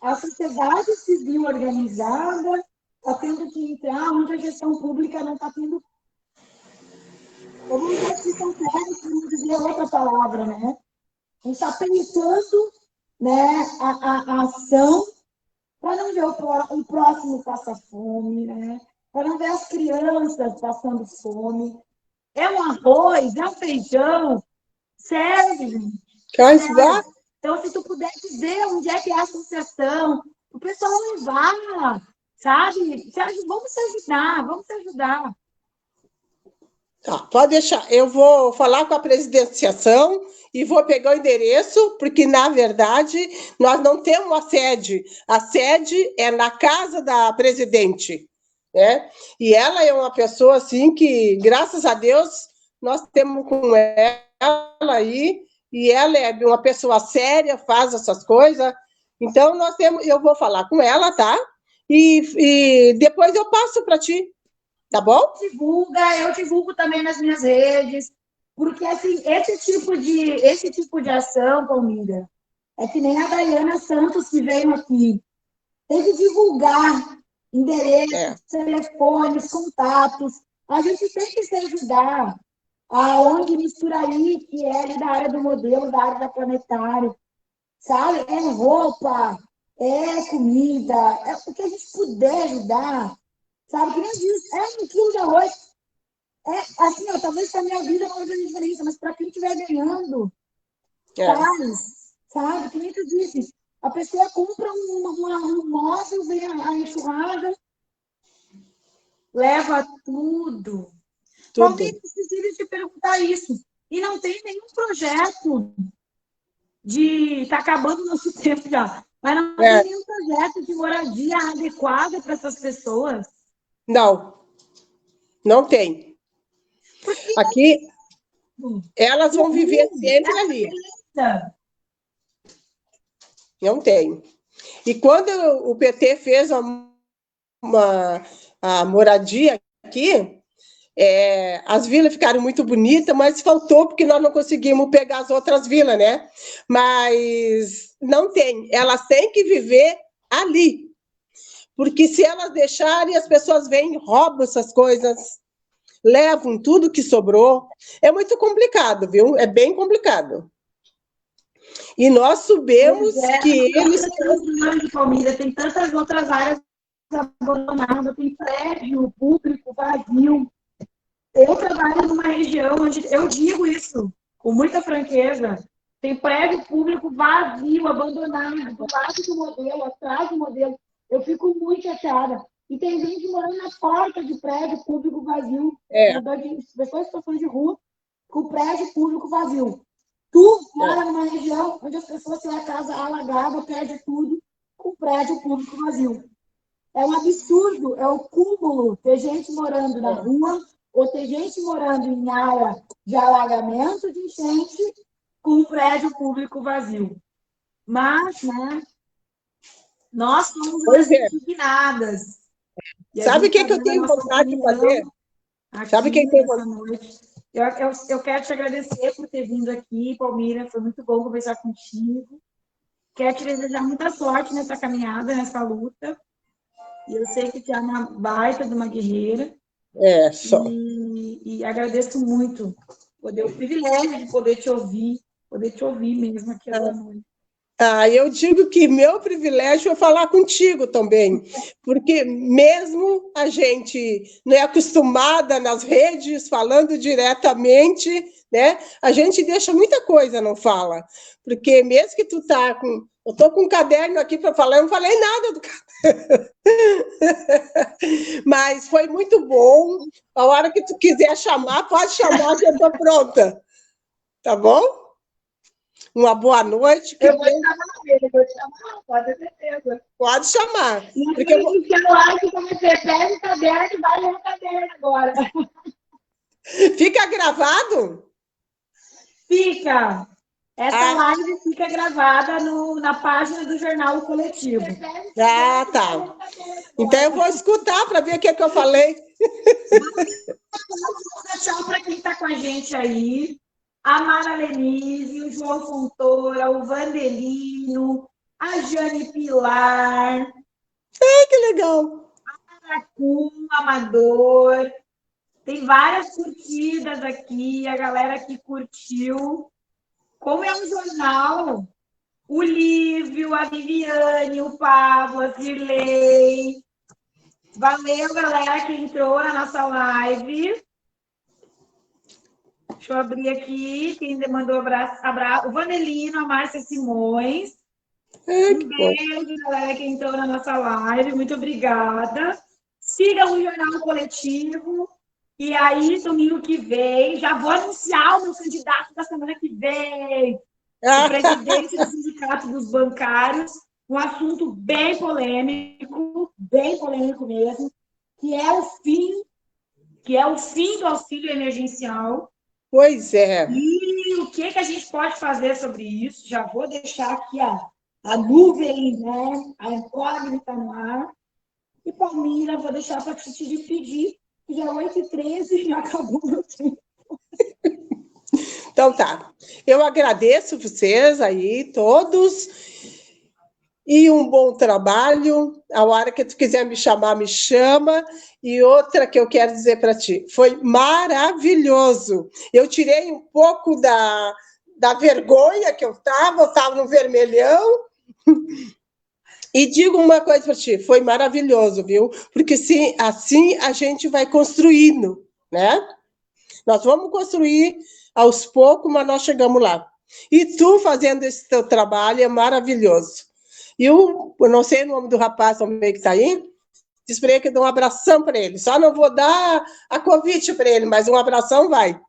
a sociedade civil organizada está tendo que entrar onde a gestão pública não está tendo. Como gestão pública, não dizer outra palavra, né? A gente está pensando, né, a ação para não ver o próximo passar fome, né? Para não ver as crianças passando fome. É um arroz, é um feijão, serve, gente. Serve. Então, se tu puder dizer onde é que é a associação, o pessoal levar, sabe? Vamos se ajudar, vamos se ajudar. Tá, pode deixar. Eu vou falar com a presidenciação e vou pegar o endereço, porque, na verdade, nós não temos a sede. A sede é na casa da presidente, né? E ela é uma pessoa, assim, que, graças a Deus, nós temos com ela aí, e ela é uma pessoa séria, faz essas coisas. Então, eu vou falar com ela, tá? E depois eu passo para ti. Tá bom? Eu divulgo também nas minhas redes, porque assim, esse tipo de ação, Palmira, é que nem a Daiana Santos que veio aqui. Tem que divulgar endereços, telefones, contatos. A gente tem que se ajudar. A ONG Misturaí, que é ali da área do modelo, da área da Planetário, sabe? É roupa, é comida, é o que a gente puder ajudar. Sabe, que nem diz, um quilo de arroz. Assim, ó, talvez para a minha vida não seja diferença, mas para quem estiver ganhando, faz, sabe? Que nem tu disse, a pessoa compra um móvel, vem a enxurrada, leva tudo. Alguém precisa te perguntar isso. E não tem nenhum projeto está acabando o nosso tempo já, mas não tem nenhum projeto de moradia adequada para essas pessoas. Não tem. Aqui, elas vão viver sempre ali. Não tem. E quando o PT fez a moradia aqui, as vilas ficaram muito bonitas, mas faltou porque nós não conseguimos pegar as outras vilas, né? Mas não tem. Elas têm que viver ali. Porque se elas deixarem, as pessoas vêm, roubam essas coisas, levam tudo que sobrou. É muito complicado, viu? É bem complicado. E nós sabemos que eles... Tem tantas outras áreas abandonadas, tem prédio público vazio. Eu trabalho numa região onde, eu digo isso com muita franqueza, tem prédio público vazio, abandonado, do lado do modelo, atrás do modelo. Eu fico muito chateada. E tem gente morando na porta de prédio público vazio, pessoas em situações de rua, com prédio público vazio. Tu mora numa região onde as pessoas têm a casa alagada, perde tudo, com prédio público vazio. É um absurdo, é o cúmulo ter gente morando na rua ou ter gente morando em área de alagamento, de enchente, com um prédio público vazio. Mas, né, nós somos umas indignadas. Sabe o que eu tenho vontade de fazer? Sabe o que tem vontade? Eu quero te agradecer por ter vindo aqui, Palmira. Foi muito bom conversar contigo. Quero te desejar muita sorte nessa caminhada, nessa luta. E eu sei que tu é uma baita de uma guerreira. Só. E agradeço muito o privilégio de poder te ouvir mesmo aqui à noite. Eu digo que meu privilégio é falar contigo também, porque mesmo a gente não é acostumada nas redes, falando diretamente, né? A gente deixa muita coisa, não fala. Porque mesmo que tu tá com... Eu estou com um caderno aqui para falar, eu não falei nada do caderno. Mas foi muito bom. A hora que tu quiser chamar, pode chamar que eu estou pronta. Tá bom? Uma boa noite. Eu vou chamar, pode ter certeza. Pode chamar. Porque eu celular que comecei, pega o caderno e vai ler o caderno agora. Fica gravado? Fica. Essa live fica gravada na página do Jornal Coletivo. Tá. Então eu vou escutar para ver o que é que eu falei. Vamos dar tchau para quem está com a gente aí. A Mara Lenise, o João Fontoura, o Vandelino, a Jane Pilar. Ai, que legal! A Maracum, Amador. Tem várias curtidas aqui, a galera que curtiu. Como é um jornal, o Lívio, a Viviane, o Pablo, a Cirlei. Valeu, galera, que entrou na nossa live. Deixa eu abrir aqui, quem mandou abraço. O Vandelino, a Márcia Simões. Um beijo, galera, que entrou na nossa live. Muito obrigada. Sigam o Jornal Coletivo. E aí, domingo que vem, já vou anunciar o meu candidato da semana que vem. O presidente do Sindicato dos Bancários. Um assunto bem polêmico mesmo, que é o fim do auxílio emergencial. Pois é. E o que a gente pode fazer sobre isso? Já vou deixar aqui a nuvem, né? A incógnita no ar. E, Palmira, vou deixar para te despedir, que já é 8h13 e acabou meu tempo. Então tá. Eu agradeço vocês aí, todos. E um bom trabalho. A hora que tu quiser me chamar, me chama. E outra que eu quero dizer para ti, foi maravilhoso. Eu tirei um pouco da vergonha que eu estava no vermelhão. E digo uma coisa para ti, foi maravilhoso, viu? Porque assim a gente vai construindo, né? Nós vamos construir aos poucos, mas nós chegamos lá. E tu fazendo esse teu trabalho é maravilhoso. E eu não sei o nome do rapaz também que está aí, diz para ele que eu dou um abração para ele. Só não vou dar a convite para ele, mas um abração vai.